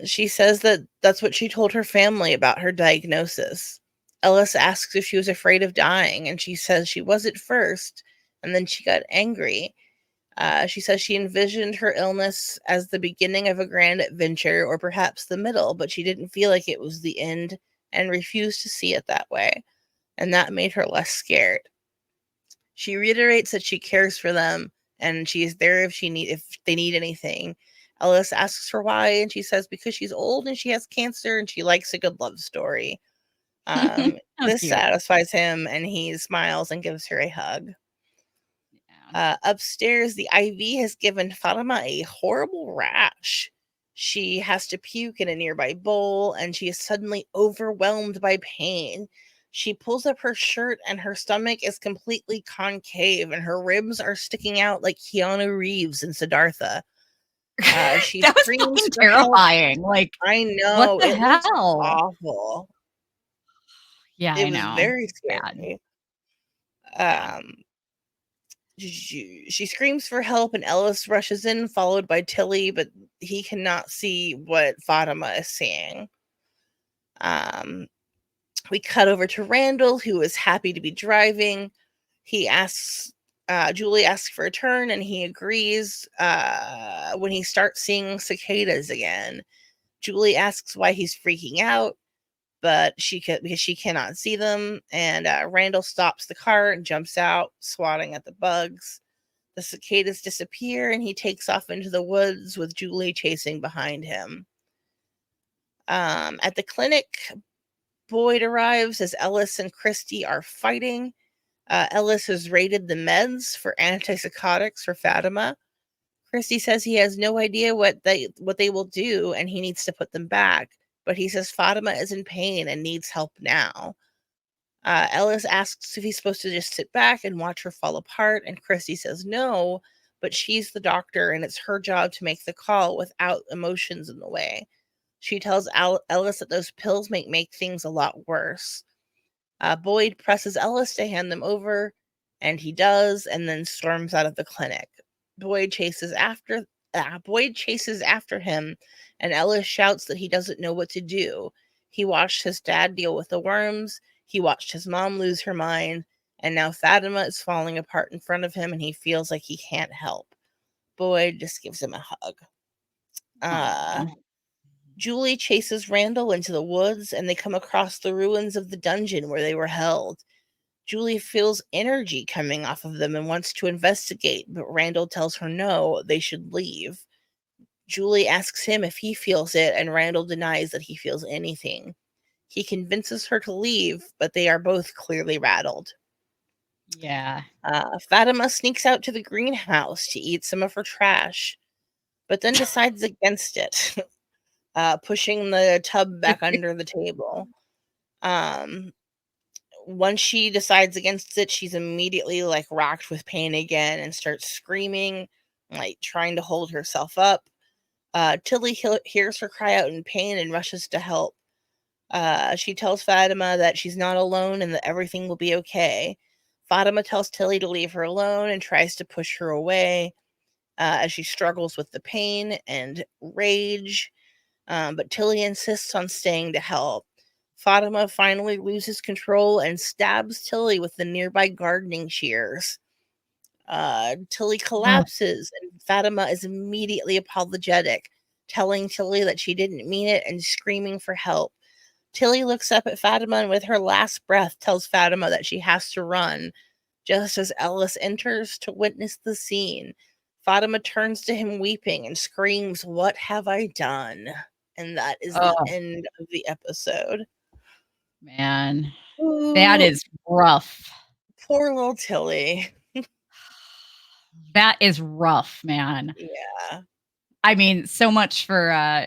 She says that that's what she told her family about her diagnosis. Ellis asks if she was afraid of dying, and she says she was at first, and then she got angry. She says she envisioned her illness as the beginning of a grand adventure, or perhaps the middle, but she didn't feel like it was the end and refused to see it that way, and that made her less scared. She reiterates that she cares for them and she is there if they need anything. Ellis asks her why, and she says because she's old and she has cancer and she likes a good love story. That was This cute. satisfies him, and he smiles and gives her a hug. Yeah. Upstairs, the IV has given Fatima a horrible rash. She has to puke in a nearby bowl, and she is suddenly overwhelmed by pain. She pulls up her shirt, and her stomach is completely concave, and her ribs are sticking out like Keanu Reeves in Siddhartha. She That was screams fucking for help. terrifying. Like, I what know, the it was hell? awful. Yeah, It I was know. very It's bad. scary. Yeah. Um, she screams for help, and Ellis rushes in, followed by Tilly, but he cannot see what Fatima is seeing. Um, we cut over to Randall, who is happy to be driving. He asks, Julie asks for a turn, and he agrees when he starts seeing cicadas again. Julie asks why he's freaking out, but because she cannot see them, and Randall stops the car and jumps out, swatting at the bugs. The cicadas disappear, and he takes off into the woods with Julie chasing behind him. At the clinic, Boyd arrives as Ellis and Christy are fighting. Ellis has raided the meds for antipsychotics for Fatima. Christy says he has no idea what they will do, and he needs to put them back. But he says Fatima is in pain and needs help now. Ellis asks if he's supposed to just sit back and watch her fall apart, and Christy says no, but she's the doctor and it's her job to make the call without emotions in the way. She tells Ellis that those pills make things a lot worse. Boyd presses Ellis to hand them over, and he does, and then storms out of the clinic. Boyd chases after him, and Ellis shouts that he doesn't know what to do. He watched his dad deal with the worms. He watched his mom lose her mind, and now Fatima is falling apart in front of him, and he feels like he can't help. Boyd just gives him a hug. Oh. Julie chases Randall into the woods, and they come across the ruins of the dungeon where they were held. Julie feels energy coming off of them and wants to investigate, but Randall tells her no, they should leave. Julie asks him if he feels it, and Randall denies that he feels anything. He convinces her to leave, but they are both clearly rattled. Yeah. Fatima sneaks out to the greenhouse to eat some of her trash, but then decides against it, pushing the tub back under the table. Once she decides against it, she's immediately like racked with pain again and starts screaming, like trying to hold herself up. Tilly hears her cry out in pain and rushes to help. She tells Fatima that she's not alone and that everything will be okay. Fatima tells Tilly to leave her alone and tries to push her away as she struggles with the pain and rage. But Tilly insists on staying to help. Fatima finally loses control and stabs Tilly with the nearby gardening shears. Tilly Oh. collapses, and Fatima is immediately apologetic, telling Tilly that she didn't mean it and screaming for help. Tilly looks up at Fatima and with her last breath tells Fatima that she has to run, just as Ellis enters to witness the scene. Fatima turns to him weeping and screams, "What have I done?" And that is the Oh, end of the episode. man. That Ooh, is rough. poor little Tilly. That is rough, man. Yeah. I mean, so much for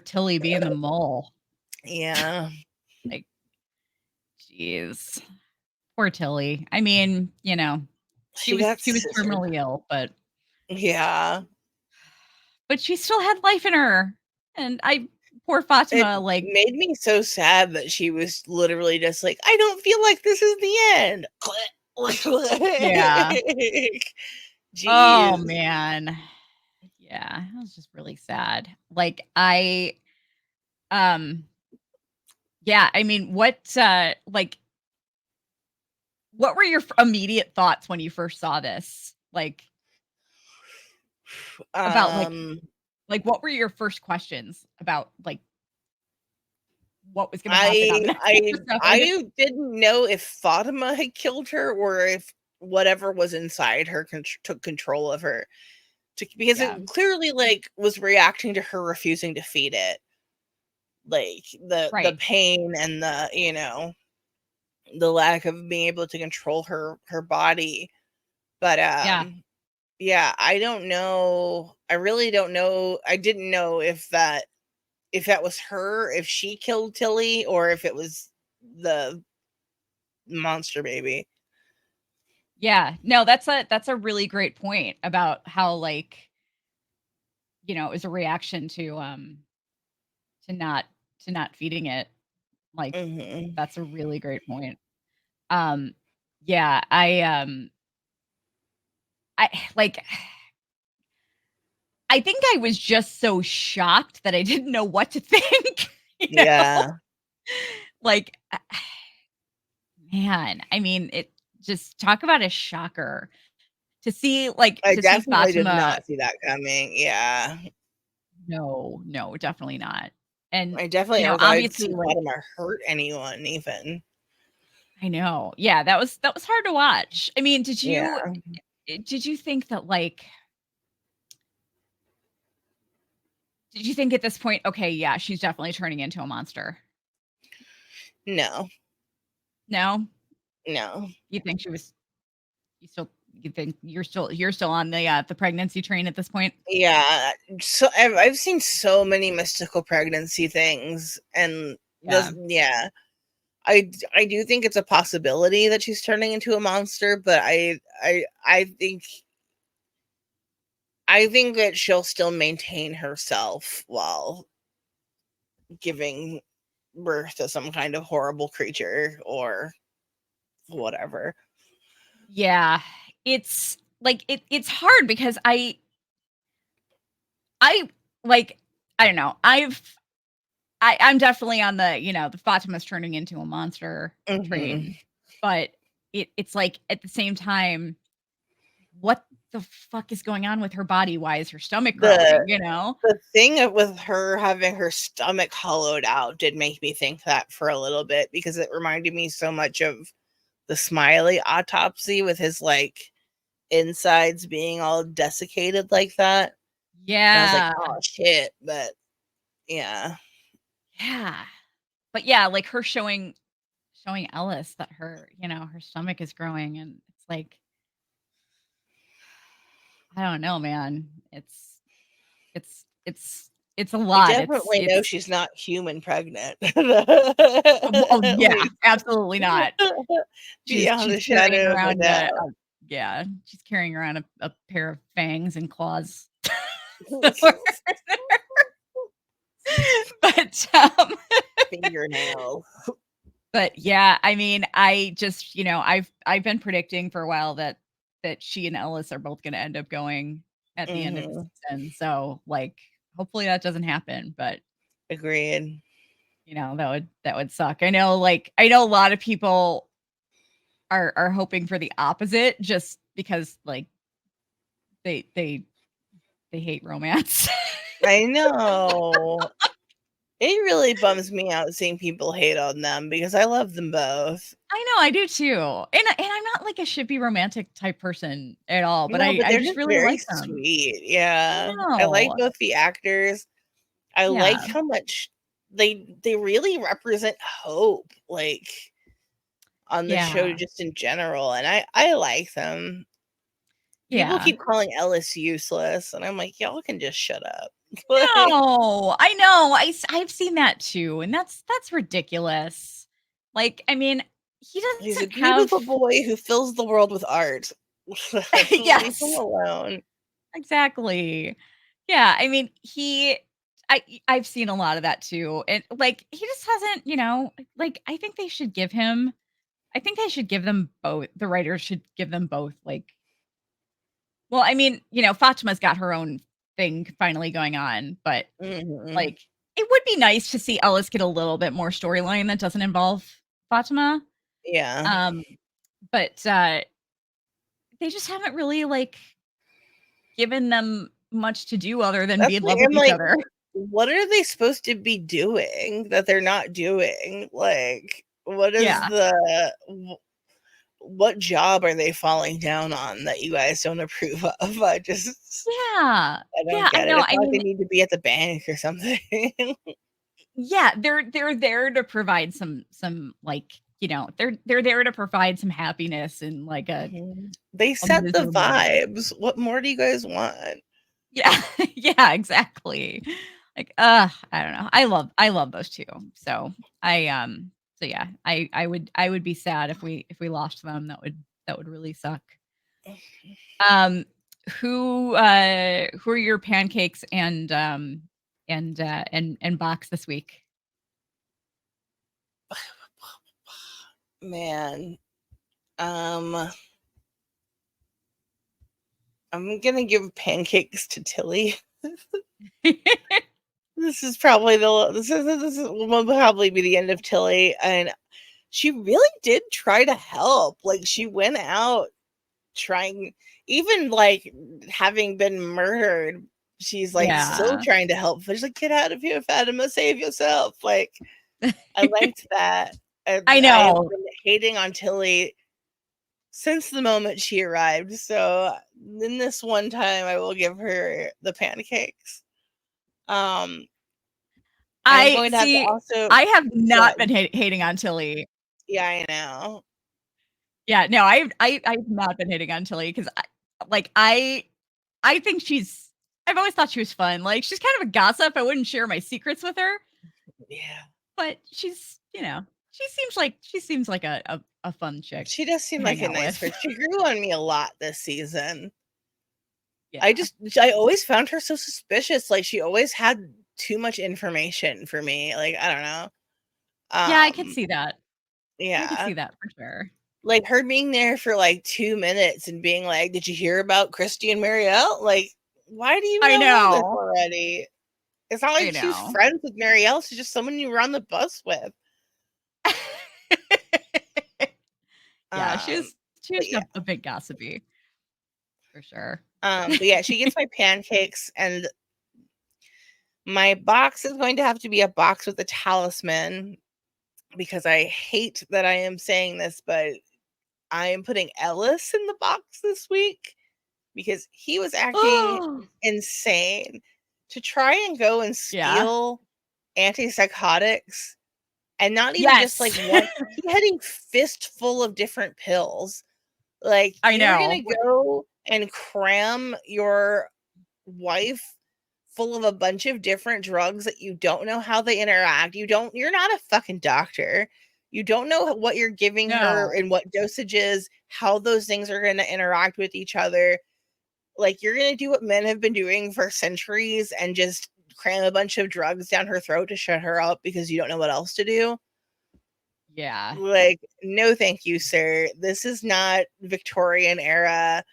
Tilly being the mole. Yeah. Like, jeez. Poor Tilly. I mean, She got she was scissored. terminally ill, Yeah. but she still had life in her. And poor It Fatima, like, made me so sad that she was literally just like, "I don't feel like this is the end." yeah. Oh Jeez. man. Yeah, it was just really sad. Um yeah, I mean, what were your immediate thoughts when you first saw this? Like, about, Um, what were your first questions about, like, what was gonna happen on I the next I episode? I didn't know if Fatima had killed her or if whatever was inside her took control of her. Because Yeah, it clearly like was reacting to her refusing to feed it, like the right. pain and the lack of being able to control her body. But Yeah. yeah, I don't know. I really don't know. I didn't know if that was her, if she killed Tilly, or if it was the monster baby. Yeah. No, that's a really great point about how, like, it was a reaction to not to not feeding it. Like, Hmm. that's a really great point. Um, yeah, I like, I think I was just so shocked that I didn't know what to think, you know? Yeah, Like, man, I mean, it just talk about a shocker I to see definitely did Fatima. not see that coming. Yeah, No, no, definitely not. And, I definitely never thought I'd obviously, see like, Fatima hurt anyone, even. I know. Yeah, that was hard to watch. I mean, Yeah, did you think that, like, did you think at this point, "Okay, yeah, she's definitely turning into a monster"? no, No? no. You think she was you think you're still on the pregnancy train at this point? Yeah, so I've seen so many mystical pregnancy things, and Yeah. yeah, I do think it's a possibility that she's turning into a monster, but I think that she'll still maintain herself while giving birth to some kind of horrible creature or whatever. Yeah. It's, like, it's hard because I, like, I don't know. I'm definitely on the Fatima's turning into a monster Hmm. train, but it's like, at the same time, what the fuck is going on with her body? Why is her stomach The growing, you know? the thing with her having her stomach hollowed out did make me think that for a little bit, because it reminded me so much of the Smiley autopsy with his like insides being all desiccated like that. And I was like, Yeah. oh shit. But yeah. Yeah. But yeah, like, her showing Ellis that her stomach is growing, and it's like, I don't know, man. It's a We lot. definitely know It's she's not human pregnant. oh, yeah, We absolutely not. beyond She's a carrying shadow of a around doubt. yeah, she's carrying around a pair of fangs and claws. Somewhere. But, Fingernails. but yeah, I mean, I just, I've been predicting for a while that she and Ellis are both gonna end up going at the end of the Hmm. season, so, like, hopefully that doesn't happen, but, Agreed. that would suck. I know a lot of people are hoping for the opposite just because, like, they they hate romance. I know. It really bums me out seeing people hate on them because I love them both. I know, I do too, and I'm not, like, a shippy romantic type person at all, but No, I but I they're just just really very like them. sweet. I Yeah. I like know. both the actors. I like Yeah, how much they really represent hope, like, on the show yeah, just in general, and I like them. People yeah. keep calling Ellis useless, and I'm like, "Y'all can just shut up." Like, No, I know, I've seen that too, and that's ridiculous. Like, I mean, he he's a doesn't have beautiful boy who fills the world with art. Leave him yes. alone. Exactly. Yeah, I mean, I've seen a lot of that too, and, like, he just hasn't, like, I think they should give them both the writers should give them both, like, well, I mean, Fatima's got her own thing finally going on, but, Mhm. like, it would be nice to see Ellis get a little bit more storyline that doesn't involve Fatima, Yeah. um, but, they just haven't really, like, given them much to do other than That's be in why love with I'm each like, other. what are they supposed to be doing that they're not doing? Like, what is Yeah. what job are they falling down on that you guys don't approve of? I Yeah. don't Yeah, I get it. know. It's I not like they mean, need to be at the bank or something. yeah, they're there to provide some like, they're there to provide some happiness and like Mhm. They a set the miserable life. vibes. What more do you guys want? Yeah. Yeah, exactly. Like, I don't know. I love those 2. So, yeah, I would be sad if we lost them. That would really suck. Um, who are your pancakes and box this week? Man, I'm gonna give pancakes to Tilly. This is probably this will probably be the end of Tilly, and she really did try to help. Like, she went out trying, even like having been murdered, she's like still Yeah. trying to help. She's like, "Get out of here, Fatima, save yourself." Like, I liked that. And I I have know. been hating on Tilly since the moment she arrived. So in this one time, I will give her the pancakes. Um, I'm I going to have to see, also I have go not been ahead. hating on Tilly. Yeah, I know. Yeah, no, I've not been hating on Tilly 'cause I think I've always thought she was fun. Like, she's kind of a gossip. I wouldn't share my secrets with her, Yeah. but she seems like a fun chick She does seem to like hang a out nice with. person. She grew on me a lot this season. Yeah. I always found her so suspicious. Like, she always had too much information for me. Like, I don't know. Yeah, I could Um, see that. I could yeah. see that for sure. Like, her being there for like 2 minutes and being like, "Did you hear about Christy and Marielle?" Like, why do you I know all this know. already? It's not I like she was know. friends with Marielle. She's just someone you were on the bus with. Yeah, she Um, was she but was yeah. a bit gossipy for sure. But yeah, she gets my pancakes, and my box is going to have to be a box with a talisman, because I hate that I am saying this, but I am putting Ellis in the box this week because he was acting Oh, insane to try and go and yeah. steal antipsychotics, and not even just like Yes. one. He had a fistful of different pills. Like, I you're know. gonna go and cram your wife full of a bunch of different drugs that you don't know how they interact. You're not a fucking doctor. You don't know what you're giving her No. and what dosages, how those things are going to interact with each other. Like, you're going to do what men have been doing for centuries and just cram a bunch of drugs down her throat to shut her up because you don't know what else to do. Yeah. Like, no, thank you, sir. This is not Victorian era.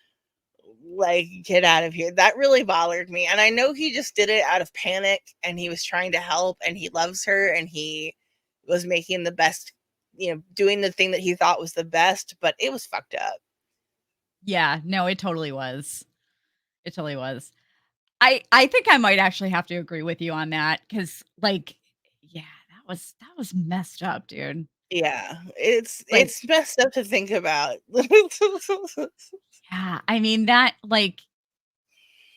Like, get out of here. That really bothered me. And I know he just did it out of panic and he was trying to help and he loves her and he was making the best, doing the thing that he thought was the best, but it was fucked up. Yeah, no, it totally was. It totally was. I think I might actually have to agree with you on that because, like, yeah, that was messed up, dude. Yeah, Like, it's messed up to think about. yeah, I mean, that, like,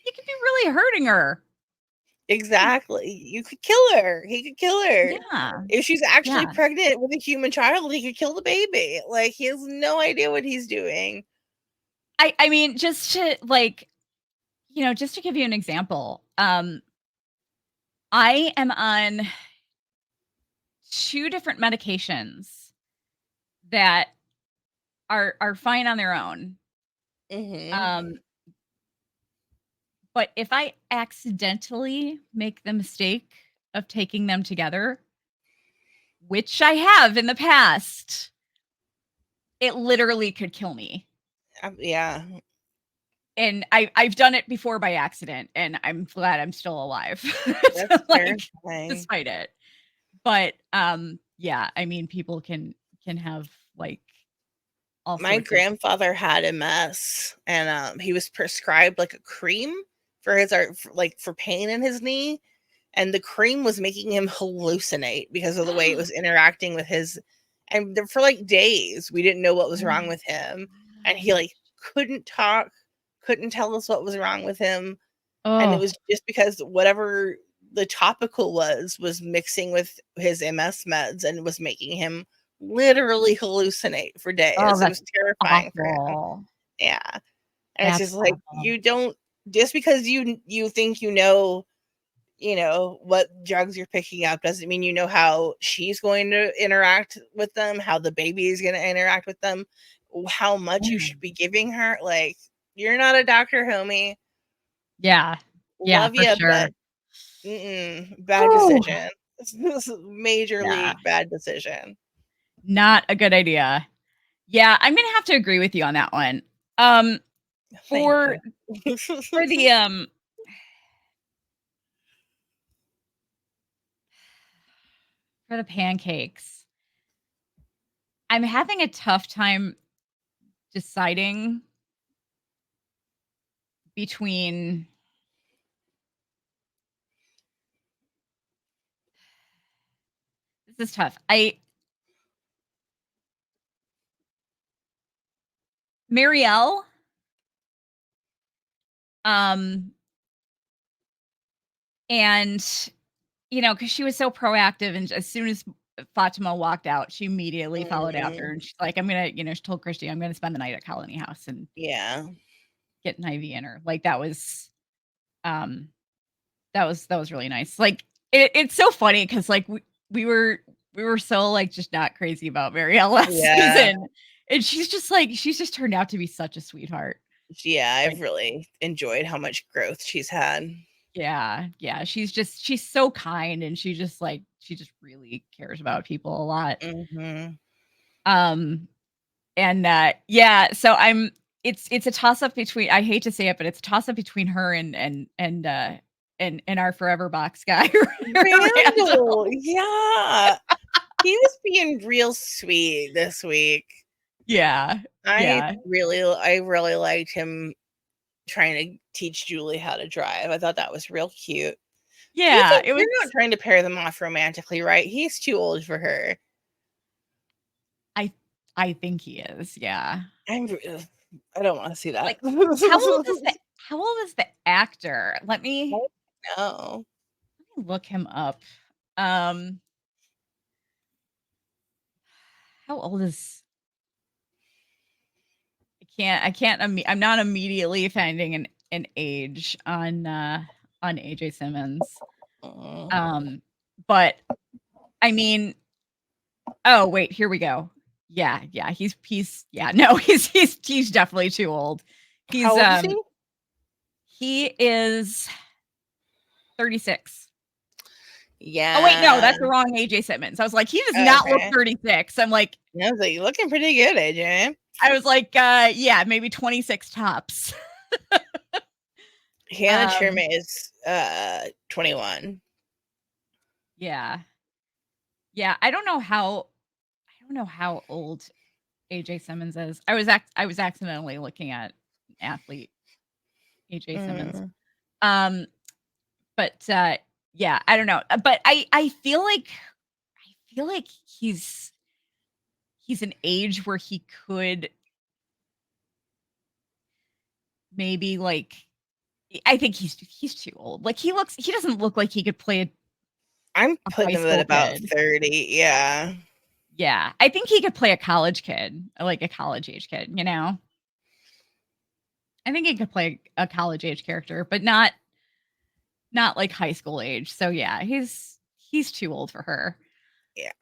you could be really hurting her. Like, Exactly. You could kill her. He could kill her. yeah, If she's actually yeah. pregnant with a human child, he could kill the baby. Like, he has no idea what he's doing. I mean, just to give you an example, I am on 2 different medications that are fine on their own. Mhm. Um, but if I accidentally make the mistake of taking them together, which I have in the past, it literally could kill me. Yeah. And I've done it before by accident, and I'm glad I'm still alive. That's Like, terrifying. despite it. But, yeah, I mean, people can have, like, all My sorts of. grandfather had MS, and he was prescribed like a cream for his for pain in his knee, and the cream was making him hallucinate because of the way it was interacting with his. And for like days, we didn't know what was wrong with him, and he like couldn't talk, couldn't tell us what was wrong with him, and it was just because whatever the topical was mixing with his MS meds and was making him literally hallucinate for days. It was terrifying for him. Yeah. And it's just like, you don't, just because you think you know what drugs you're picking up doesn't mean you know how she's going to interact with them, how the baby is going to interact with them, how much you should be giving her. Like, you're not a doctor, homie. Yeah. Love for you, sure. but bad decision. This is majorly bad decision. Not a good idea. Yeah, I'm gonna have to agree with you on that one. For the for the pancakes, I'm having a tough time deciding between this is tough. Marielle, and because she was so proactive, and as soon as Fatima walked out, she immediately followed after, and she's like, "I'm gonna," she told Christy, "I'm gonna spend the night at Colony House and get an IV in her." Like that was really nice. Like it's so funny because like we were so like just not crazy about Marielle last season, and she's just turned out to be such a sweetheart. Yeah, I've really enjoyed how much growth she's had. Yeah, she's so kind, and she just really cares about people a lot. And so it's a toss up between, I hate to say it, but it's a toss up between her and our forever box guy, Randall. Yeah. He was being real sweet this week. Yeah. I really liked him trying to teach Julie how to drive. I thought that was real cute. Yeah, you're not trying to pair them off romantically, right? He's too old for her. I think he is. Yeah. I don't want to see that. Like, how old is the actor? Let me look him up. How old is I'm not immediately finding an age on AJ Simmons. But I mean, oh wait, here we go. Yeah, he's definitely too old. How old is he? He is 36. Yeah. Oh wait, no, that's the wrong AJ Simmons. I was like, he does not look 36. I'm like, I was like, you're looking pretty good, AJ. I was like, yeah, maybe 26 tops. Hannah Chermay is 21. Yeah. Yeah, I don't know how old AJ Simmons is. I was accidentally looking at athlete AJ Simmons. But yeah, I don't know. But I feel like he's an age where he could maybe like, I think he's too old. Like he doesn't look like he could play I'm putting him at about 30. Yeah. Yeah. I think he could play a college kid, like a college age kid, I think he could play a college age character, but not like high school age. So yeah, he's too old for her. Yeah.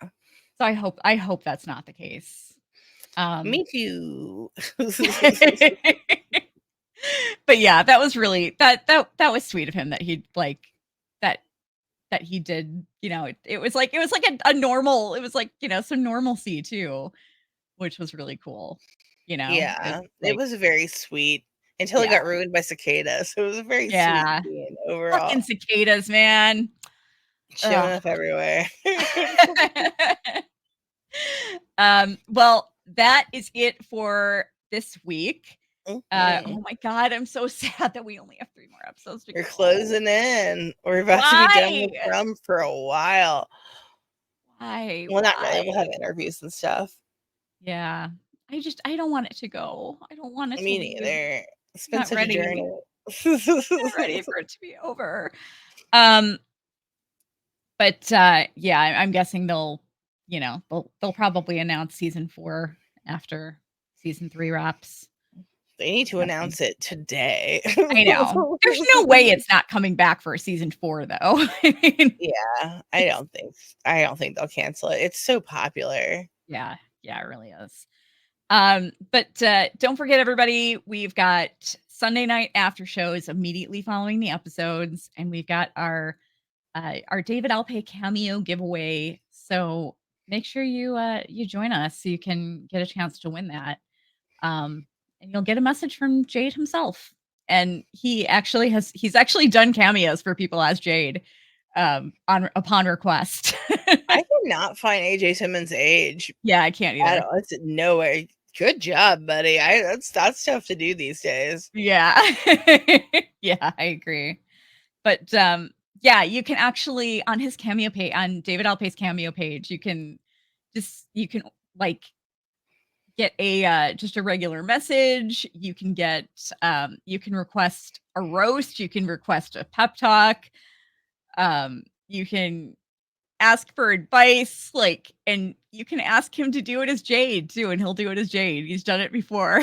So I hope that's not the case. Me too. But yeah, that was really that was sweet of him that he like that he did, it was like a normal, it was like, some normalcy too, which was really cool. Yeah, it was very sweet until it got ruined by cicadas. It was a very sweet scene overall. Fucking cicadas, man. Showing up everywhere. Well, that is it for this week. Mhm. Oh my god, I'm so sad that we only have 3 more episodes to We're go. closing in. We're about to be done Why? with From for a while. Why? Well, not really. Why? We'll have interviews and stuff. Yeah. I don't want it to go. I don't want it to Me leave. neither. It's been Not such a ready. journey. Not ready for it to be over. But, yeah, I'm guessing they'll probably announce season 4 after season 3 wraps. They need to Guessing. announce it today. I know. There's no way it's not coming back for season 4 though. I mean, Yeah, it's I don't think they'll cancel it. It's so popular. yeah, yeah, it really is. But, don't forget everybody, we've got Sunday night after shows immediately following the episodes, and we've got our David Alpay cameo giveaway. So make sure you join us so you can get a chance to win that. And you'll get a message from Jade himself. And he's actually done cameos for people as Jade on upon request. I cannot find AJ Simmons' age Yeah, I can't at either. all. It's no way. Good job, buddy. That's tough to do these days. Yeah. Yeah, I agree. But yeah, you can actually on his cameo page on David Alpay's cameo page, you can like get a just a regular message. You can request a roast, you can request a pep talk, you can ask for advice, like, and you can ask him to do it as Jade too, and he'll do it as Jade. He's done it before.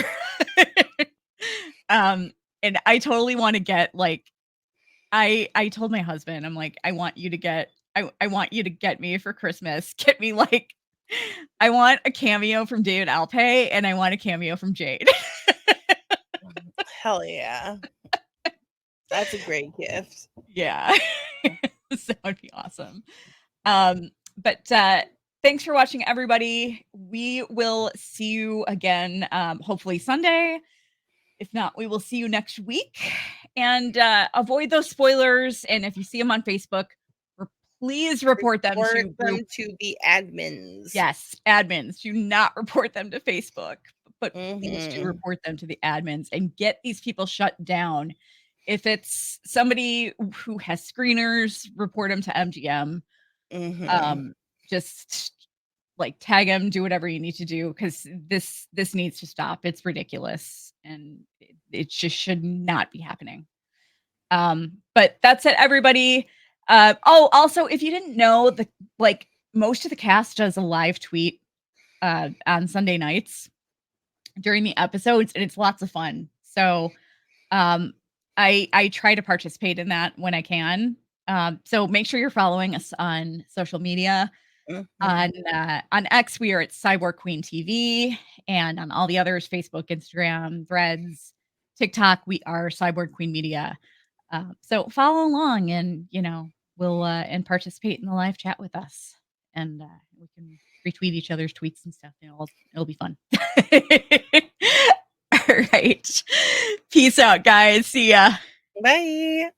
um, and I totally want to get like I told my husband, I'm like, I want you to get me for Christmas. Get me like I want a cameo from David Alpay and I want a cameo from Jade. Hell yeah. That's a great gift. Yeah. So that would be awesome. But thanks for watching, everybody. We will see you again, hopefully Sunday. If not, we will see you next week. And avoid those spoilers. And if you see them on Facebook, please report them Report to them group. to the admins. Yes, admins. Do not report them to Facebook, but please do Mhm. report them to the admins and get these people shut down. If it's somebody who has screeners, report them to MGM. Mhm. Um, just like tag them, do whatever you need to do because this needs to stop. It's ridiculous and it just should not be happening. But that's it, everybody. Oh, also, if you didn't know, most of the cast does a live tweet on Sunday nights during the episodes, and it's lots of fun. So um, I try to participate in that when I can. So make sure you're following us on social media. Mhm. On X, we are at Cyborg Queen TV, and on all the others, Facebook, Instagram, Threads, TikTok, we are Cyborg Queen Media. So follow along, and we'll and participate in the live chat with us, and we can retweet each other's tweets and stuff. It'll be fun. All right, peace out, guys. See ya. Bye.